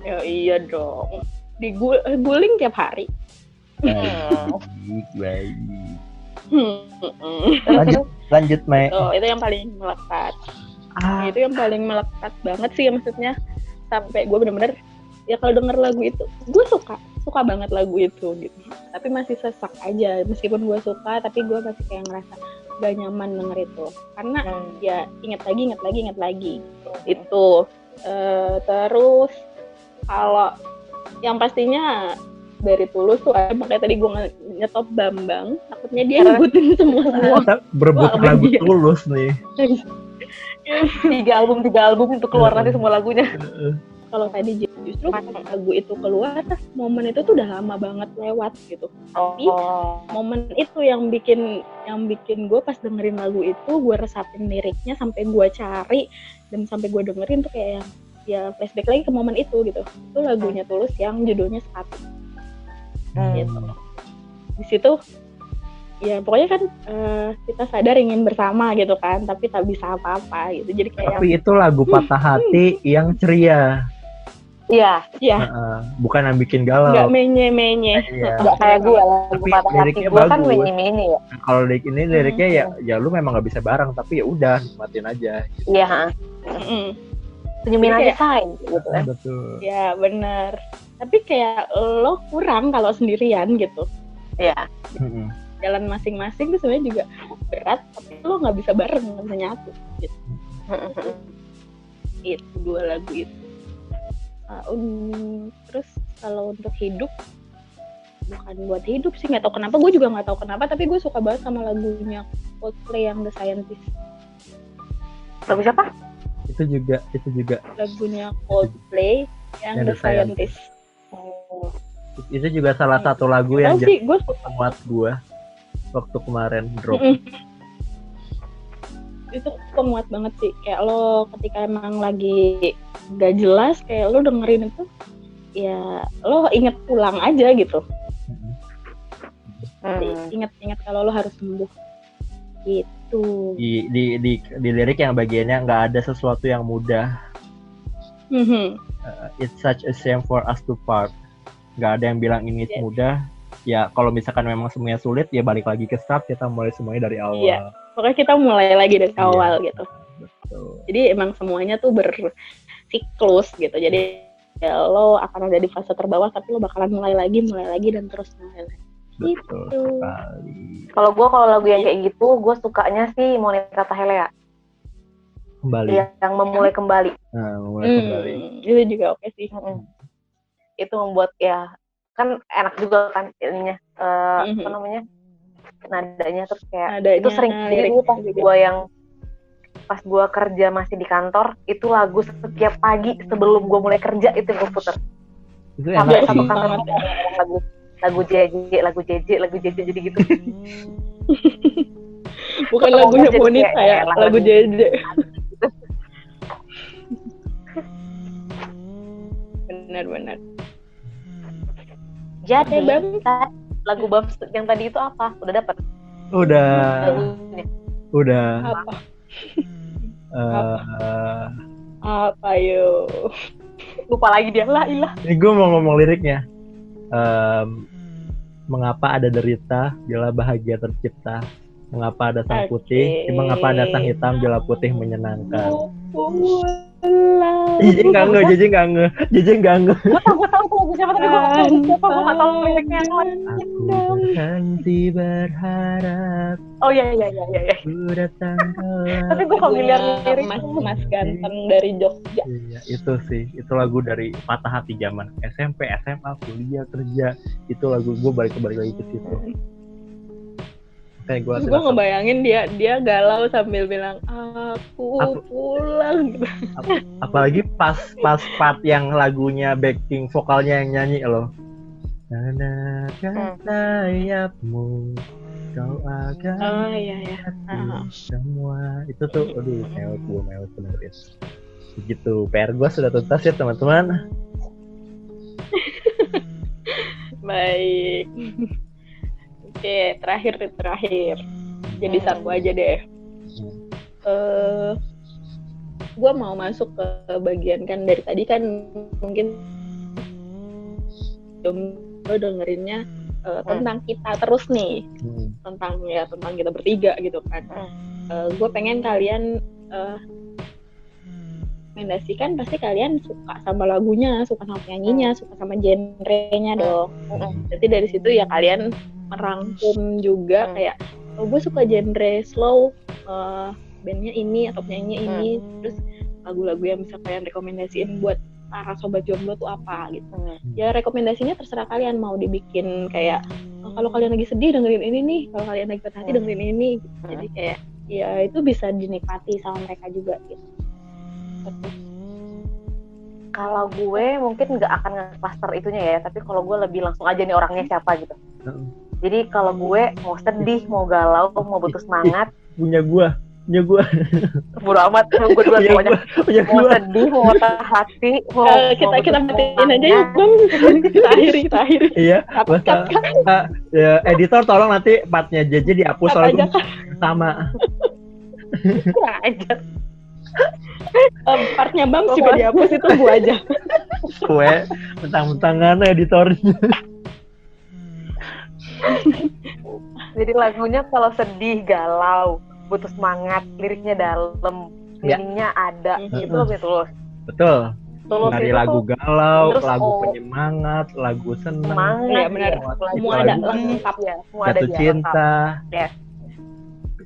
Ya iya dong. Diguling tiap hari. Baik. Lanjut Mei. Itu yang paling melekat. Itu yang paling melekat banget sih maksudnya. Sampai gue bener-bener ya kalau denger lagu itu gue suka banget lagu itu gitu, tapi masih sesak aja meskipun gue suka, tapi gue masih kayak ngerasa gak nyaman denger itu karena ya inget lagi itu. Terus kalau yang pastinya dari Tulus tuh makanya tadi gue nyetop Bambang, takutnya dia nyebutin semua berebut lagu Tulus nih. 3 album untuk keluar nanti semua lagunya. Kalau tadi justru lagu itu keluar, momen itu tuh udah lama banget lewat gitu. Tapi momen itu yang bikin gue pas dengerin lagu itu, gue resapin liriknya sampai gue cari dan sampai gue dengerin tuh kayak ya flashback lagi ke momen itu gitu. Itu lagunya Tulus yang judulnya Sepatu. Gitu. Di situ ya pokoknya kan kita sadar ingin bersama gitu kan, tapi tak bisa apa-apa gitu. Jadi kayak tapi itu lagu patah hati yang ceria. Iya. Bukan yang bikin galau. Nggak menye-menye. Nggak kayak gue lagu patah hati gue kan menye-menye ya. Kalau ini liriknya ya lu memang nggak bisa bareng, tapi ya udah nikmatin aja. Iya. Senyumin aja say gitu kan. Betul. Ya benar. Tapi kayak lo kurang kalau sendirian gitu. Iya. Jalan masing-masing tuh sebenarnya juga berat, tapi lo nggak bisa bareng, nggak bisa nyatu gitu. Itu 2 lagu itu. Terus kalau untuk hidup, bukan buat hidup sih, nggak tahu kenapa, gue juga nggak tahu kenapa, tapi gue suka banget sama lagunya Coldplay yang The Scientist. Lagu siapa? Itu juga lagunya Coldplay yang The Scientist. Itu juga salah satu lagu yang jadi penguat gue waktu kemarin drop. Itu penguat banget sih, kayak lo ketika emang lagi gak jelas, kayak lo dengerin itu ya lo inget pulang aja gitu. Ingat kalau lo harus sembuh gitu. Di lirik yang bagiannya nggak ada sesuatu yang mudah. It's such a shame for us to part. Nggak ada yang bilang ini mudah. Ya kalau misalkan memang semuanya sulit, ya balik lagi ke start, kita mulai semuanya dari awal. Iya. Pokoknya kita mulai lagi dari awal gitu. Betul. Jadi emang semuanya tuh bersiklus gitu. Jadi ya lo akan ada di fase terbawah, tapi lo bakalan mulai lagi dan terus mulai lagi. Betul gitu. sekali. Kalau lagu yang kayak gitu, gue sukanya sih Monica Tahelea. Kembali. Yang memulai kembali. Memulai kembali. Itu juga oke sih. Itu membuat ya kan enak juga kan ininya apa namanya, nadanya, terus kayak itu sering jadi pas gue kerja masih di kantor, itu lagu setiap pagi sebelum gue mulai kerja itu gue puter. Itu enak sih. lagu JJ jadi gitu. Bukan Ketemu lagunya jadi Monita kayak ya, elah lagu lagu. JJ. Benar-benar. Jadi Oke, Bang. lagu Babs yang tadi itu apa? Udah dapat Udah. lagunya? Udah. Apa? eh Apa yo? Lupa lagi dia lah ilah. Ini gue mau ngomong liriknya. Mengapa ada derita bila bahagia tercipta? Mengapa ada sang putih? Oke. Mengapa ada sang hitam bila putih menyenangkan? Pulang. JJ nggak nge. Gue tahu lagu siapa tapi gue nggak tahu siapa. Gue nggak tahu liriknya yang lain. Aku berhenti berharap. Oh iya. Ku datang Tapi gue familiar lirik. Mas ganteng dari Jogja. Iya, itu sih. Itu lagu dari Patah Hati zaman SMP, SMA, kuliah, kerja. Itu lagu gue balik lagi ke situ. Kayak Terus gue ngebayangin dia galau sambil bilang aku pulang. apalagi pas part yang lagunya backing vokalnya yang nyanyi loh. Nana sayapmu kau akan Iya. semua itu tuh aduh mewah bener ya. Begitu PR gue sudah tuntas ya teman-teman. Baik. Oke, terakhir. Jadi satu aja deh. Gue mau masuk ke bagian kan dari tadi kan mungkin jomblo dengerinnya tentang kita terus nih, tentang kita bertiga gitu kan. Gue pengen kalian rekomendasikan, pasti kalian suka sama lagunya, suka sama penyanyinya, suka sama genrenya dong. Jadi dari situ ya kalian merangkum juga kayak gue suka genre slow, bandnya ini atau penyanyinya ini, terus lagu-lagu yang bisa kalian rekomendasiin buat para sobat jomblo tuh apa gitu. Ya rekomendasinya terserah kalian, mau dibikin kayak kalau kalian lagi sedih dengerin ini nih, kalau kalian lagi patah hati dengerin ini gitu. Jadi kayak ya itu bisa dinikmati sama mereka juga gitu. Kalau gue mungkin nggak akan nge-cluster itunya ya, tapi kalau gue lebih langsung aja nih orangnya siapa gitu. Jadi kalau gue mau sedih, mau galau, mau butuh semangat, punya gue bodo amat, gue duluan pokoknya. Mau sedih, mau patah hati, mau kita matiin aja yuk Bang. Kita akhiri. Iya, ya, editor tolong nanti partnya JJ dihapus soalnya sama. Kurang ajar. Partnya Bang juga dihapus, itu gue aja. Gue mentang-mentangan editornya. Jadi lagunya kalau sedih, galau, butuh semangat, liriknya dalam, meaningnya ada, itu lebih tulus. Betul. Tulus Dari itu lagu tuh, galau, terus lagu penyemangat, lagu senang, semangat, Iya, benar. Semua ada lengkap ya, semua ada jatuh dia, cinta. Ya.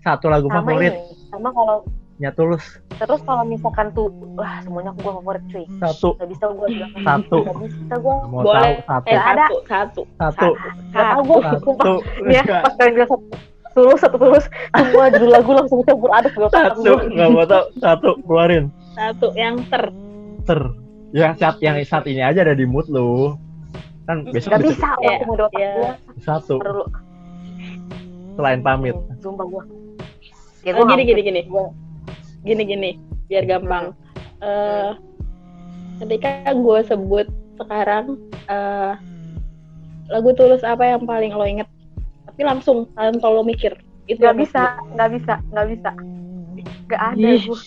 Satu lagu Sama favorit, ini, sama kalau Tulus. terus kalau misalkan tuh, wah semuanya gue favorit cuy. Satu. Gak bisa gue bilang. Satu. Gak bisa gue. Mau Boleh. tahu ada. satu. Gak tau gue. Satu. Ya, pas kalian bilang satu tulus, semua judul lagu langsung campur aduk gue. Satu. Gak mau tahu. Satu. Keluarin. Satu yang Ter. Ya yang saat ini aja ada di mood lu. Kan besok Gak bisa langsung udah otak gue. Satu. Perlu. Selain pamit. Sumpah gue. Gini, biar gampang. Ketika gue sebut sekarang lagu Tulus apa yang paling lo inget, tapi langsung tanpa lo mikir, itu Gak bisa. Gak ada gue.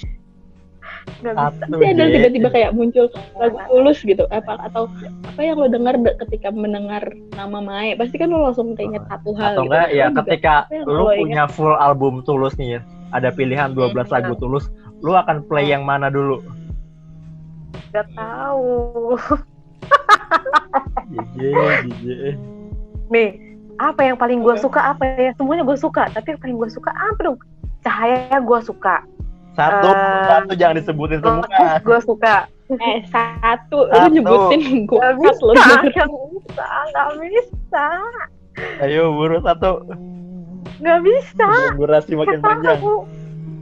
Gak bisa. Pasti ada tiba-tiba kayak muncul lagu Tulus gitu, atau apa yang lo dengar ketika mendengar nama Mae, pasti kan lo langsung keinget satu hal. Atau gitu. enggak ya ketika lo lu punya full album Tulus nih ya, ada pilihan 12 lagu Tulus, lu akan play yang mana dulu? Gak tahu. JJ. Nih, apa yang paling gue suka apa ya? Semuanya gue suka, tapi yang paling gue suka apa dong? Cahaya gue suka. Satu jangan disebutin semua. Gue suka. Satu. Lu nyebutin gue. Gak bisa. Ayo buru satu. Gak bisa. Durasi makin panjang.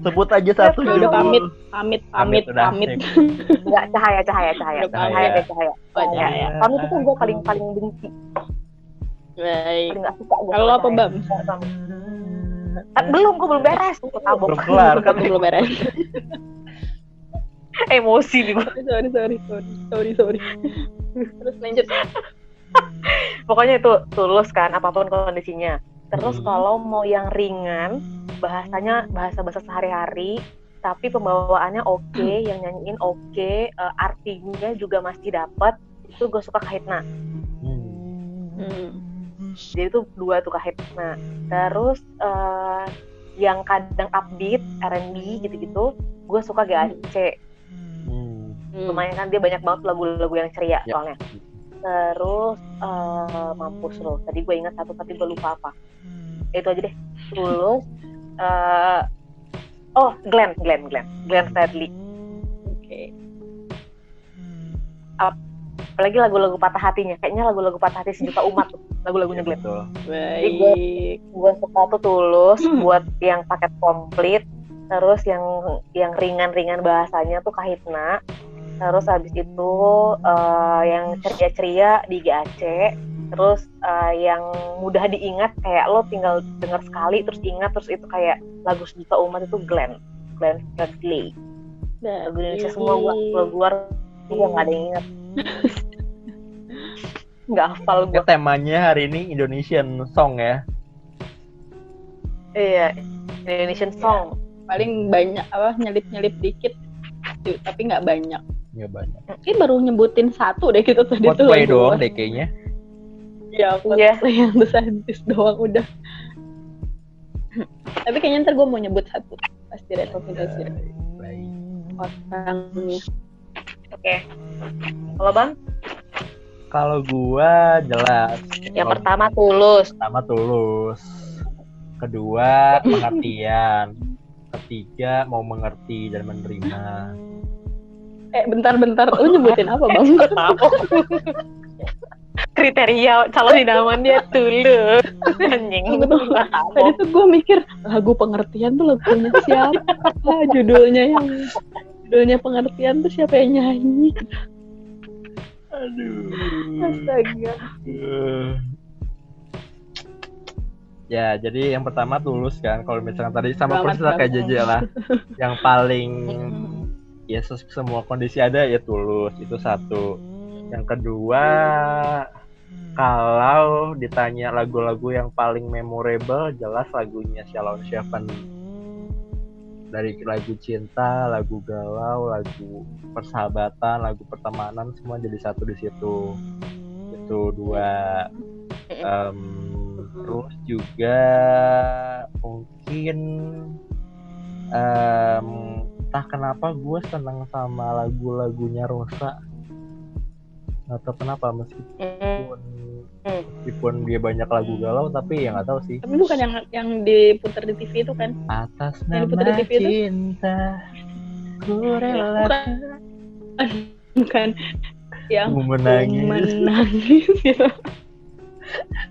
Sebut aja satu. Udah pamit. Enggak, cahaya. Cahaya. Pamit itu gue paling benci. Baik. Paling nggak suka gue. Kalau apa, Bam? Belum, gue belum beres. Gue tabok. Belum kelar kan? Belum beres. Emosi nih gue. Sorry. Terus lanjut. Pokoknya itu tulus kan, apapun kondisinya. Terus kalau mau yang ringan, bahasanya bahasa-bahasa sehari-hari, tapi pembawaannya oke, yang nyanyiin oke, artinya juga masih dapat. Itu gue suka Kahitna. Jadi itu 2 tuh Kahitna. Terus yang kadang upbeat, R&B gitu-gitu, gue suka GAC. Lumayan kan, dia banyak banget lagu-lagu yang ceria soalnya. Terus mampus lo, tadi gue ingat satu tapi gue lupa apa. Itu aja deh. Tulus. Glenn Fredly. Oke. Apalagi lagu-lagu patah hatinya, kayaknya lagu-lagu patah hati sejuta umat tuh, lagu-lagunya Glenn. Jadi gue suka tuh Tulus buat yang paket komplit. Terus yang ringan-ringan bahasanya tuh Kahitna. Terus habis itu yang ceria-ceria di GAC. Terus yang mudah diingat kayak lo tinggal denger sekali terus ingat, terus itu kayak lagu sejuta umat itu Glenn Fredly. Lagu Indonesia semua gue keluar gue nggak ada yang ingat. Nggak hafal gue. Temanya hari ini Indonesian song ya. Iya, Indonesian song. Paling banyak nyelip dikit tapi nggak banyak. Nggak banyak. Mungkin baru nyebutin 1 deh gitu tadi tuh. Coldplay doang deh kayaknya. Ya, Coldplay yang The Scientist doang udah. Tapi kayaknya ntar gue mau nyebut 1 pasti rekomendasi orangnya. Oke. Kalau Bang? Kalau gua jelas. Yang pertama Tulus. Kedua pengertian. Ketiga mau mengerti dan menerima. Bentar, lu nyebutin apa Bang? Kriteria calon idaman dia Tulus. Anjing. Tadi tuh gue mikir lagu pengertian tuh lagunya siapa? Judulnya pengertian tuh siapa yang nyanyi? Aduh. Astaga. Ya, jadi yang pertama Tulus kan. Kalau misalkan tadi sama persis kayak JJ lah. Yang paling ya semua kondisi ada ya Tulus, itu 1. Yang kedua, kalau ditanya lagu-lagu yang paling memorable, jelas lagunya Shalom Seven. Dari lagu cinta, lagu galau, lagu persahabatan, lagu pertemanan, semua jadi 1 di situ. Itu 2. Terus juga mungkin entah kenapa gue seneng sama lagu-lagunya Rosa. Nggak tahu kenapa, meskipun dia banyak lagu galau, tapi ya nggak tahu sih. Tapi bukan yang diputar di TV itu kan? Atas nama cinta ku rela. Bukan yang menangis.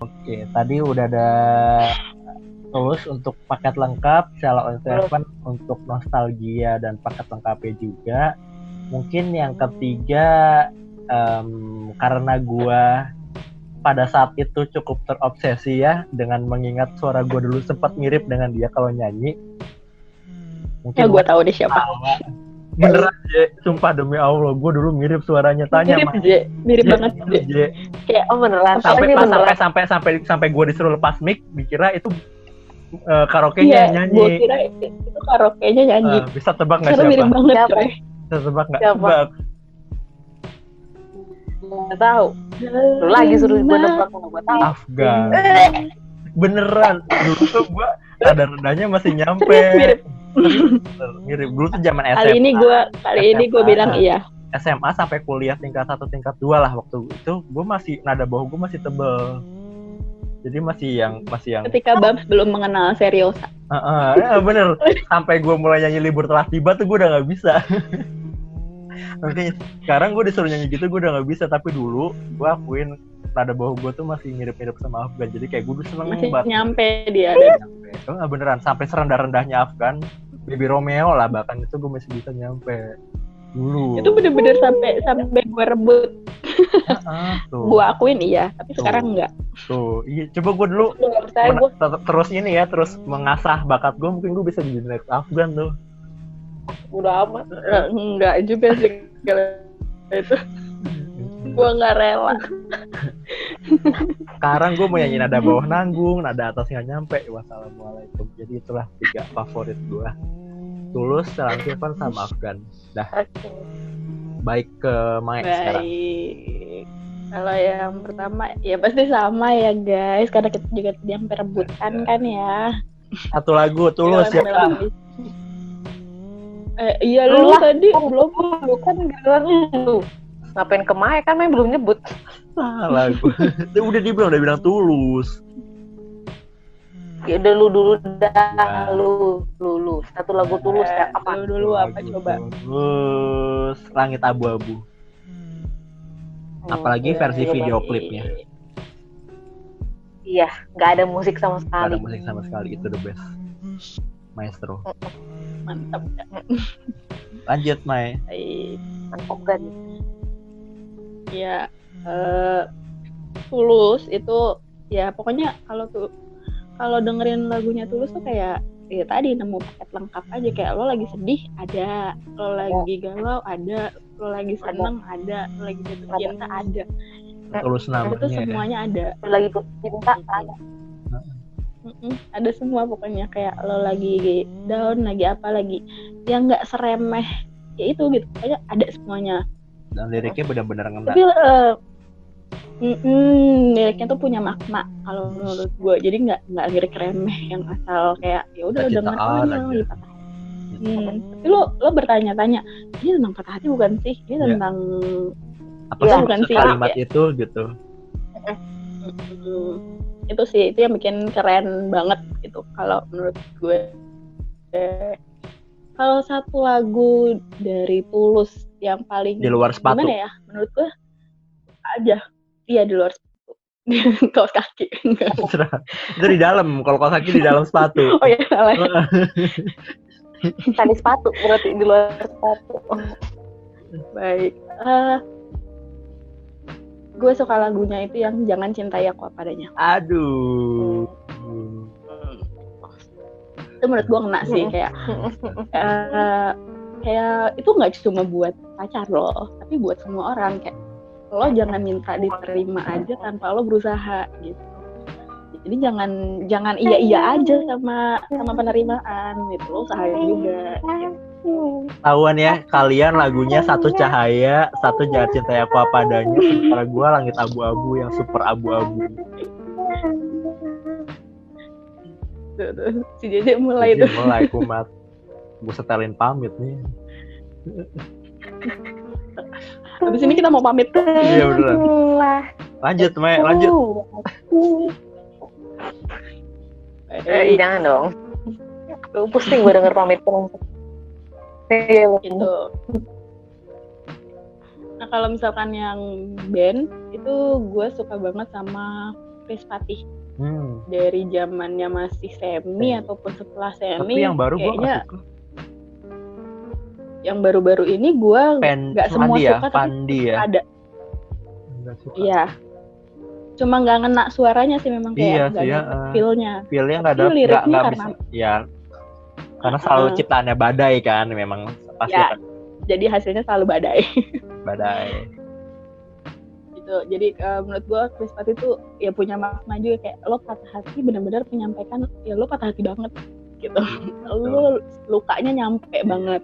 Oke, tadi udah ada Tulus untuk paket lengkap, Shalom Seven untuk nostalgia dan paket lengkapnya juga. Mungkin yang ketiga, karena gua pada saat itu cukup terobsesi ya dengan mengingat suara gua dulu sempat mirip dengan dia kalau nyanyi. Mungkin gua tahu deh siapa. Beneran Je, sumpah demi Allah, gua dulu mirip suaranya. Tanya mirip banget Je. Kayak beneran. Sampai gua disuruh lepas mic, dikira itu karaoke-nya nyanyi. Gua kira itu karaoke-nya nyanyi. Bisa tebak nggak siapa? Mirip banget coy. Bisa tebak nggak? Tebak. Nggak tahu. Lu lagi suruh gue nebak, gue tahu. Afgan. Beneran. Dulu tuh gue rendah-rendahnya masih nyampe. Mirip. Dulu tuh zaman SMA. Kali ini gue bilang iya. SMA sampai kuliah tingkat 1, tingkat 2 lah waktu itu. Gue masih nada bawah gue masih tebel. Jadi masih yang. Ketika Babs belum mengenal Seriosa. Ya bener. Sampai gue mulai nyanyi libur telah tiba tuh gue udah nggak bisa. Nanti sekarang gue disuruh nyanyi gitu gue udah nggak bisa, tapi dulu gue akuin nada bawah gue tuh masih mirip-mirip sama Afgan, jadi kayak gue udah seneng masih banget. Nyampe dia. Itu nggak beneran sampai serendah-rendahnya Afgan, Baby Romeo lah bahkan itu gue masih bisa nyampe dulu. Itu bener-bener sampai gue rebut. Gue akuin iya, tapi sekarang enggak. Tuh, iya, coba gue dulu Udah nggak percaya gue. terus ini ya, terus mengasah bakat gue, mungkin gue bisa jadi next Afgan tuh. Udah amat. Enggak juga sih kalau itu. Gue nggak rela. Sekarang gue mau nyanyi nada bawah nanggung, nada atas nggak nyampe. Wassalamualaikum. Jadi itulah 3 favorit gue. Tulus, Sheila on 7 sama Afgan. Dah, Oke. baik ke Mae sekarang. Baik. Kalau yang pertama ya pasti sama ya guys, karena kita juga tadi yang perebutan kan ya. Satu lagu Tulus ya. Iya Lu lu lah. tadi Belum, bukan giliran lu. Ngapain ke Mae kan Mae belum nyebut. Salah gue. Udah bilang Tulus. Ya udah lu dulu dah, Ya. lu. Satu lagu Tulus ya apa? Lu dulu apa Lagu coba? Tulus, Langit Abu-Abu. Apalagi versi iya, video baik. klipnya. Iya, nggak ada musik sama Gak sekali. ada musik sama sekali, itu the best. Maestro. Mantap. Lanjut, Mai. Baik. Mantap kan? Ya Tulus itu ya pokoknya kalau dengerin lagunya Tulus tuh kayak ya tadi nemu paket lengkap aja, kayak lo lagi sedih ada, lo lagi galau ada, lo lagi seneng ada, lo lagi jatuh cinta ada. Tulus Itu namanya ya. semuanya ada. Lagi cinta ada. Ada semua pokoknya, kayak lo lagi down, lagi apa, lagi yang nggak seremeh ya itu gitu, kayak ada semuanya. Dan liriknya benar-benar ngena. Tapi liriknya tuh punya makna kalau menurut gue, jadi nggak lirik remeh yang asal kayak ya udah denger Cintaan aja aja. lagi patah hati. Tapi lo bertanya-tanya ini tentang patah hati bukan sih, ini Iya. tentang Apa Iya, sih bukan maksud sih, kalimat ya. itu gitu. Itu sih, itu yang bikin keren banget gitu kalau menurut gue. Kalau satu lagu dari Tulus yang paling Di luar sepatu. gimana ya menurut gue aja, iya di luar sepatu. Kaos kaki enggak. Itu di dalam, kalau kaos kaki di dalam sepatu. Oh ya salah. Tadi sepatu berarti di luar sepatu. Baik. Gue suka lagunya itu yang Jangan Cintai Aku Apa Adanya. Aduh. Itu menurut gue kena sih, kayak kayak itu nggak cuma buat pacar lo, tapi buat semua orang, kayak lo jangan minta diterima aja tanpa lo berusaha gitu. Jadi jangan iya aja sama penerimaan gitu, lo usaha juga. Tahuan ya, kalian lagunya satu Cahaya, satu Jangan Cintai Aku Apa Adanya, sementara gue Langit Abu-Abu yang super abu-abu. Tuh. Si Jeje mulai Jadi tuh. mulai kumat. Gue setelin pamit nih. Habis ini kita mau pamit tuh. Iya beneran. Lanjut, Mai, lanjut. Jangan dong. Lu pusing gue denger pamit terus. Gitu. Nah kalau misalkan yang band itu gue suka banget sama Chris Patih. Dari zamannya masih semi ataupun setelah semi. Tapi yang baru gue kayaknya gak suka. Yang baru-baru ini gue nggak semua ya, suka, Pandi tapi ya. ada. Gak suka. Iya. Cuma nggak ngena suaranya sih, memang Iya kayak nggak sih, dapet feel-nya. Feel-nya nggak Tapi ada, liriknya nggak karena bisa. Ya, karena selalu ciptaannya Badai kan, memang pasti ya, akan jadi hasilnya selalu badai. Badai. Gitu. Jadi menurut gue Chris Patih itu ya punya makna juga, kayak lo patah hati benar-benar menyampaikan ya lo patah hati banget gitu. Lo lukanya nyampe banget.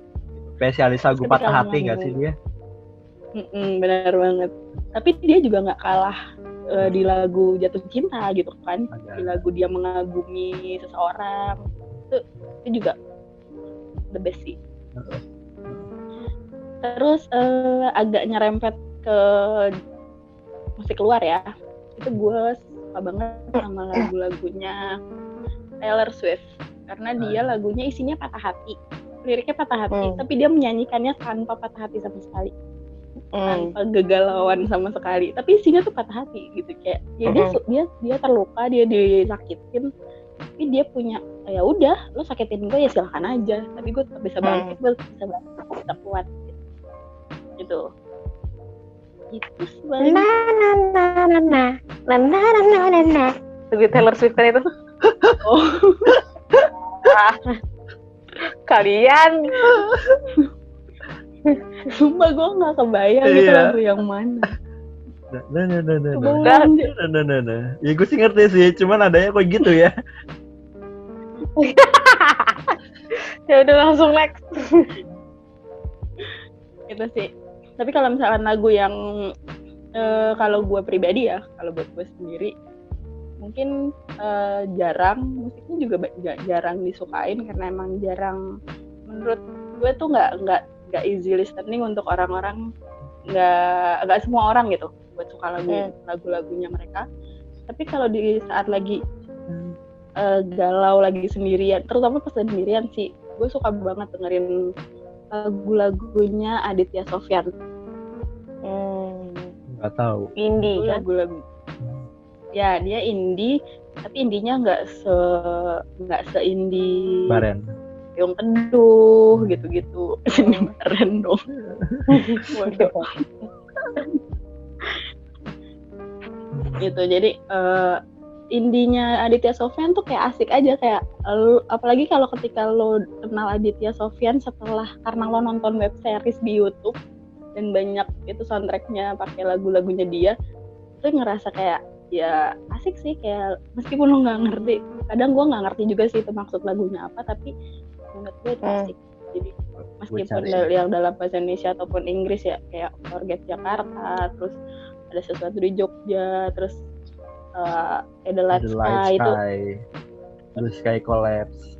Spesialis lagu Ketika patah hati nggak sih dia? Benar banget. Tapi dia juga nggak kalah di lagu Jatuh Cinta gitu kan. Ada. Di lagu dia mengagumi seseorang itu juga the best sih. Terus agak nyerempet ke musik luar ya, itu gue suka banget sama lagu-lagunya Taylor Swift, karena dia lagunya isinya patah hati, liriknya patah hati, tapi dia menyanyikannya tanpa patah hati sama sekali, tanpa kegalauan sama sekali, tapi isinya tuh patah hati gitu, kayak ya dia terluka, dia disakitin, tapi dia punya ya udah lo sakitin gue ya silakan aja, tapi gue tetap bisa bangkit, gue bisa kuat gitu. Itu sebenarnya. na. Lagu Taylor Swift kan itu. Oh, Kalian sumpah gue nggak kebayang itu Iya. lagu yang mana. Coba Nah. ulang, J. Ya gue sih ngerti sih, cuman adanya kok gitu ya. ya udah langsung next. Gitu sih. Tapi kalau misalkan lagu yang kalau gue pribadi ya, kalau buat gue sendiri mungkin jarang, musiknya juga jarang disukain karena emang jarang, menurut gue tuh nggak easy listening untuk orang-orang, nggak semua orang gitu buat suka lagu-lagunya mereka. Tapi kalau di saat lagi galau, lagi sendirian, terutama pas sendirian sih, gue suka banget dengerin lagu-lagunya Aditya Sofyan. Nggak tahu. Indie kan? Lagu-lagu, ya dia indie, tapi indinya nggak se indie Baren. yang teduh gitu-gitu. Ini Baren dong. Waduh. Gitu, jadi indinya Aditya Sofyan tuh kayak asik aja, kayak apalagi kalau ketika lo kenal Aditya Sofyan setelah karena lo nonton web series di YouTube dan banyak itu soundtracknya pakai lagu-lagunya dia, itu ngerasa kayak ya asik sih, kayak meskipun lo nggak ngerti, kadang gue nggak ngerti juga sih itu maksud lagunya apa, tapi menurut gue itu asik. Jadi meskipun yang dalam bahasa Indonesia ataupun Inggris ya, kayak Forget Jakarta, terus ada sesuatu di Jogja, terus Adelaide Sky itu Blue Sky Collapse.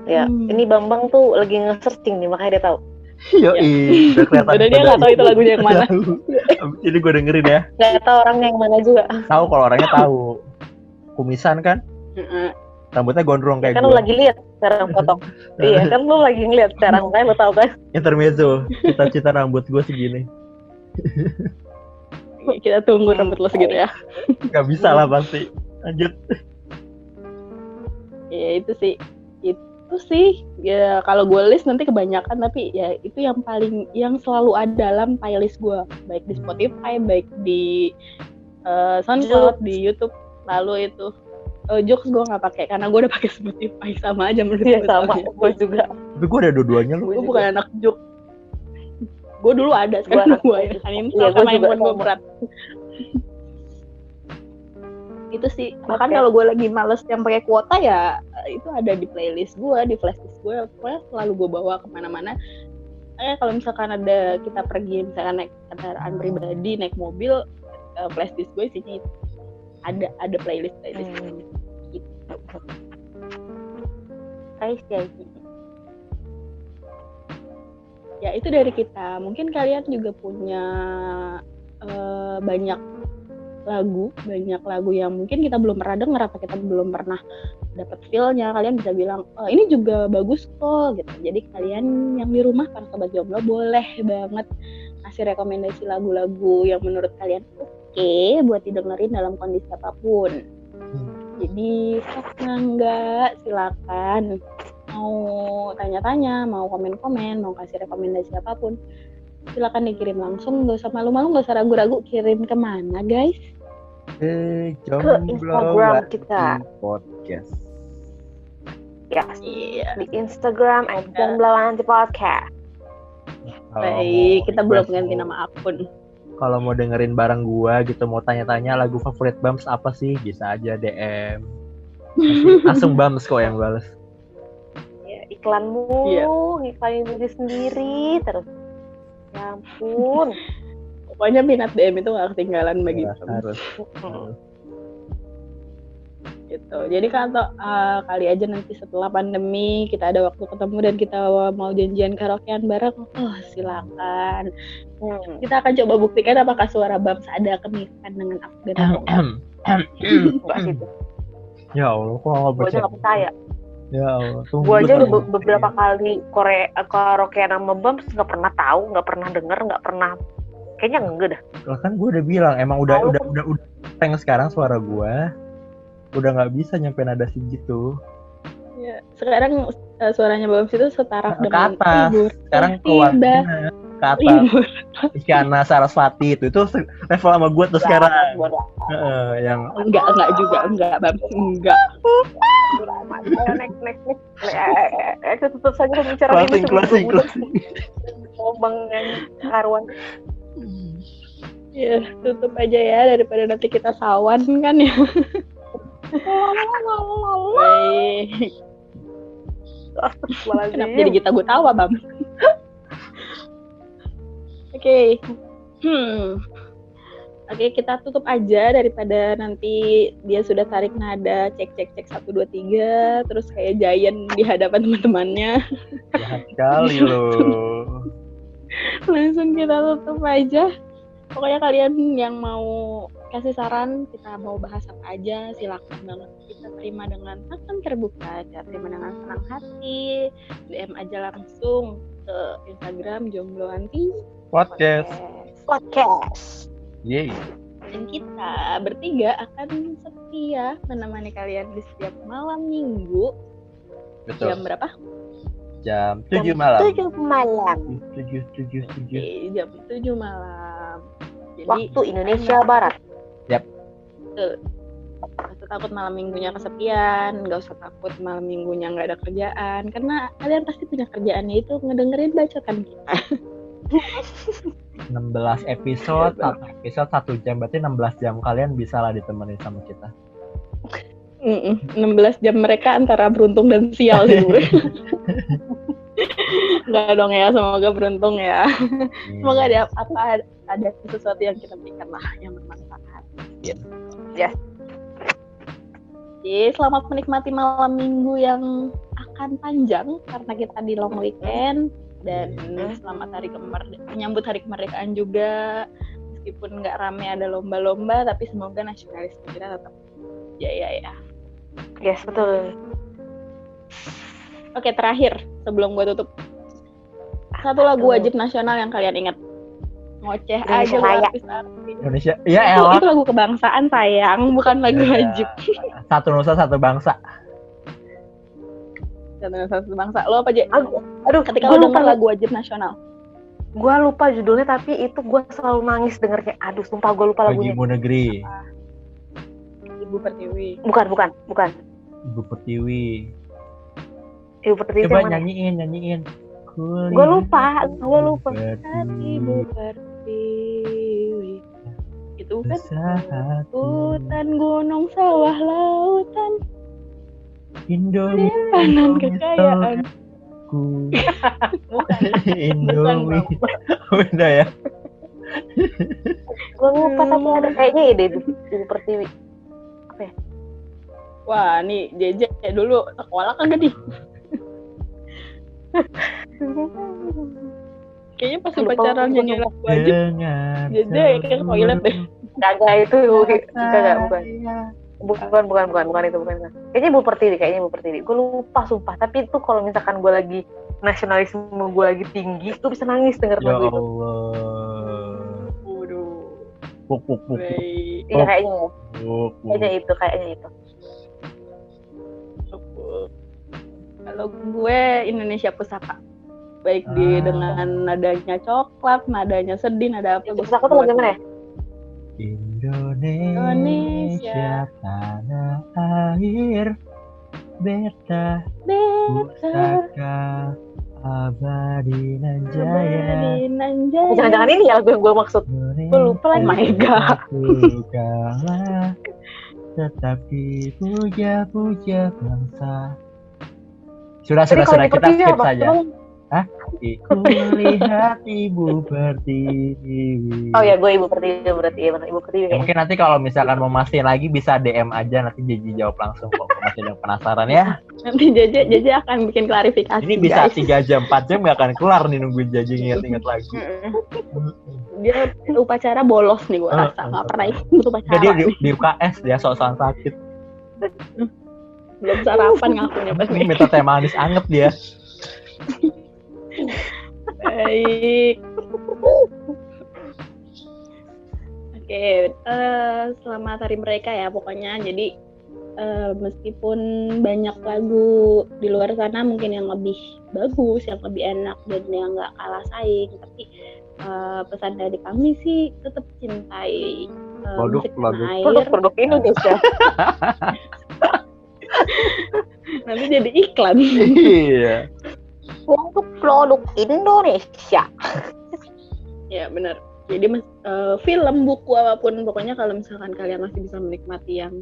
Ya, ini Bambang tuh lagi nge-searching nih, makanya dia tahu. Yoi, udah kelihatan. Udah, dia nggak tahu itu lagunya yang mana. Jadi gue dengerin ya. Nggak tahu orangnya yang mana juga. Tahu kalau orangnya tahu. Kumisan kan? Rambutnya gondrong kayak Kan gue. lu lagi lihat sekarang potong. Iya, kan lu lagi ngeliat sekarang, makanya lu tahu kan. Intermezzo, cita-cita rambut gue segini. Kita tunggu rambut lo segitu ya. Gak bisa lah pasti. Lanjut. Ya itu sih ya, kalau gue list nanti kebanyakan, tapi ya itu yang selalu ada dalam playlist gue, baik di Spotify, baik di SoundCloud, di YouTube. Lalu itu Jokes gue nggak pakai karena gue udah pakai Spotify, sama aja menurut gue. Iya sama, gue juga. Tapi gue ada dua-duanya lu. Gue bukan anak Jokes. Gue dulu ada, sekarang gue ya uninstall sama handphone gue berat. Itu sih, bahkan kalau gue lagi males yang pakai kuota ya itu ada di playlist gue, di flashdisk gue, pokoknya selalu gue bawa kemana-mana. Kalau misalkan ada kita pergi, misalkan naik kendaraan pribadi, naik mobil, flashdisk gue isinya itu ada playlist gitu. Ya itu dari kita. Mungkin kalian juga punya banyak lagu yang mungkin kita belum pernah dengar atau kita belum pernah dapat feel-nya. Kalian bisa bilang, ini juga bagus kok gitu. Jadi kalian yang di rumah, para sobat jomblo, boleh banget kasih rekomendasi lagu-lagu yang menurut kalian oke buat didengerin dalam kondisi apapun. Jadi enggak, silakan. Mau tanya-tanya, mau komen-komen, mau kasih rekomendasi apapun, silakan dikirim langsung, nggak usah malu-malu, nggak usah ragu-ragu. Kirim kemana guys? Ke Instagram kita, podcast. Yes. Di Instagram @jomblowanti_podcast. Baik, kita belum ganti nama akun. Kalau mau dengerin bareng gua gitu, mau tanya-tanya lagu favorit Bams apa sih, bisa aja DM. Langsung Bams kok yang balas. Ya, iklan mulu, ngiklanin diri sendiri terus. Ya ampun. Pokoknya minat DM itu gak ketinggalan bagi Harus. Gitu. Jadi kalau kali aja nanti setelah pandemi kita ada waktu ketemu dan kita mau janjian karaokean bareng, silakan. Kita akan coba buktikan apakah suara Bams ada kemiripan dengan Afgan atau Enggak gitu. Ya Allah, kok nggak Gue aja percaya? nggak percaya. Ya Allah, Gue aja udah beberapa kali karaokean sama Bams nggak pernah tahu, nggak pernah denger, nggak pernah. Kayaknya enggak dah. Lah kan gue udah bilang, emang udah yang sekarang suara gue udah nggak bisa nyampe nada segitu. Ya, sekarang suaranya Bams itu setara dengan atas. Libur. Sekarang keluar ke atas. Libur. Isyana Sarasvati itu level sama gue tuh sekarang. Yang Enggak juga, enggak, Bam. Enggak. Next. Tutup saja pembicaraan ini closing. Bang karuan. Ya, tutup aja ya daripada nanti kita sawan kan ya. Baik. Kenapa jadi kita gue tawa, Bam? Oke. Oke, kita tutup aja daripada nanti dia sudah tarik nada cek 1 2 3 terus kayak Giant di hadapan teman-temannya. jahat sekali loh. Langsung kita tutup aja. Pokoknya kalian yang mau kasih saran, kita mau bahas apa aja, silakan banget. Kita terima dengan tangan terbuka, kita terima dengan senang hati. DM aja langsung ke Instagram Jombloanti Podcast. Yeay. Dan kita bertiga akan setia menemani kalian di setiap malam minggu. Betul. Jam berapa? Jam 7 malam. 7 malam. 7. Oke, jam 7 malam. Jadi, Waktu Indonesia Barat. Yap. Tuh. Gak usah takut malam minggunya kesepian, gak usah takut malam minggunya gak ada kerjaan, karena kalian pasti punya kerjaannya itu ngedengerin bacotan kita. 16 episode, 1 jam, berarti 16 jam kalian bisa lah ditemenin sama kita. 16 jam mereka antara beruntung dan sial sih gue. Enggak dong ya, semoga beruntung ya. Semoga ada sesuatu yang kita berikan lah yang bermanfaat. Yes. Jadi selamat menikmati malam minggu yang akan panjang karena kita di long weekend, dan selamat menyambut hari kemerdekaan juga. Meskipun nggak rame ada lomba-lomba, tapi semoga nasionalisme kita tetap jaya ya. Yes, betul. Oke, terakhir sebelum gue tutup, satu lagu wajib nasional yang kalian ingat. Ngoceh aja artis-artis. Indonesia, ya elah. Itu lagu kebangsaan sayang, bukan lagu wajib. Satu nusa satu bangsa. Satu bangsa. Lo apa aja? Aduh, ketika lo denger lagu wajib nasional. Gua lupa judulnya, tapi itu gua selalu nangis dengernya. Aduh, sumpah gua lupa lagunya. Ibu Negeri. Ibu Pertiwi. Bukan. Ibu Pertiwi. Ibu Pertiwi. Coba nyanyiin. Gua lupa. Ibu Pertiwi. Itu kan hutan, gunung, sawah, lautan, Indomie, panen kekayaan. Indomie. Beda ya. Gua lupa, tapi ada kayaknya ide Ibu Pertiwi. Apa ya? Wah, nih JJ dulu sekolah kagak nih? Kayaknya pas pacaran nyanyi lagu wajib JJ kayak ke toilet deh. Kagak itu, bukan itu. Kayaknya Ibu Pertiwi. Gue lupa sumpah. Tapi itu kalau misalkan gue lagi nasionalisme gue lagi tinggi, gue bisa nangis denger lagu itu. Ya Allah. Puk. Iya kayaknya itu. Kalau gue Indonesia Pusaka, baik dengan nadanya coklat, nadanya sedih, nada apa. Pusaka tuh bagaimana ya? Indonesia tanah air beta pusaka abadi nan jaya. Jangan-jangan ini ya lagu yang gue maksud. Gue lupa lagi. My God. Kalah tetapi puja bangsa. Sudah kita skip saja. Hah? Aku lihat Ibu Pertiwi. Oh ya, gue Ibu Pertiwi berarti ya, Ibu Pertiwi. Ya, mungkin nanti kalau misalkan mau mastiin lagi bisa DM aja, nanti Jeji jawab langsung kok. Masih ada penasaran ya. Nanti JJ akan bikin klarifikasi. Ini bisa 3 jam 4 jam gak akan kelar nih nungguin Jeji ingat-ingat lagu. Dia upacara bolos nih gue rasa, nggak pernah ikut upacara. Dia di UKS dia sok-sokan sakit. Belum sarapan ngakunya pas nih. Minta teh manis anget dia. Baik. Oke, selamat hari mereka ya pokoknya. Jadi meskipun banyak lagu di luar sana mungkin yang lebih bagus, yang lebih enak dan yang nggak kalah saing, tapi pesan dari kami sih tetap cintai musik tanah air. Produk-produk Indonesia. Nanti jadi iklan. Iya. Untuk produk Indonesia. Ya benar. Jadi film, buku apapun, pokoknya kalau misalkan kalian masih bisa menikmati yang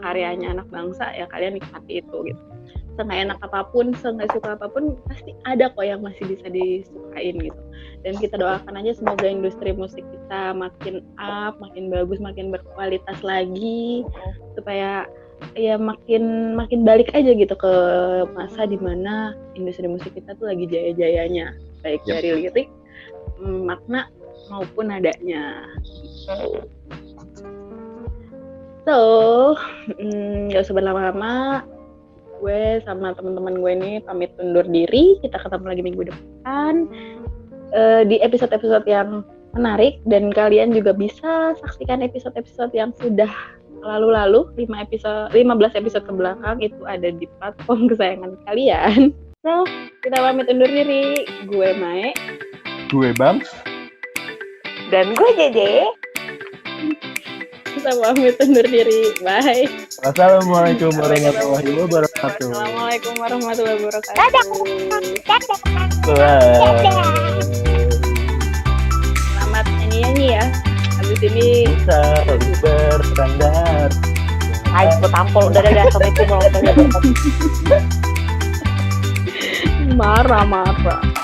karyanya anak bangsa, ya kalian nikmati itu gitu. Seenggak enak apapun, seenggak suka apapun, pasti ada kok yang masih bisa disukain gitu. Dan kita doakan aja semoga industri musik kita makin up, makin bagus, makin berkualitas lagi, supaya ya makin balik aja gitu ke masa dimana industri musik kita tuh lagi jaya-jayanya, baik dari lirik, makna maupun nadanya. So, gak usah berlama-lama, gue sama teman-teman gue nih pamit undur diri. Kita ketemu lagi minggu depan di episode-episode yang menarik, dan kalian juga bisa saksikan episode-episode yang sudah lalu 15 episode ke belakang, itu ada di platform kesayangan kalian. So, kita pamit undur diri. Gue Mae, Gue Bams, Dan gue Jede. kita pamit undur diri. Bye. Assalamualaikum warahmatullahi wabarakatuh. Assalamualaikum warahmatullahi wabarakatuh. Bye. Selamat nyanyi-nyanyi ya. Habis ini Bisa berstandar. Ayo gue tampol. Udah. Assalamualaikum warahmatullahi wabarakatuh. marah-marah.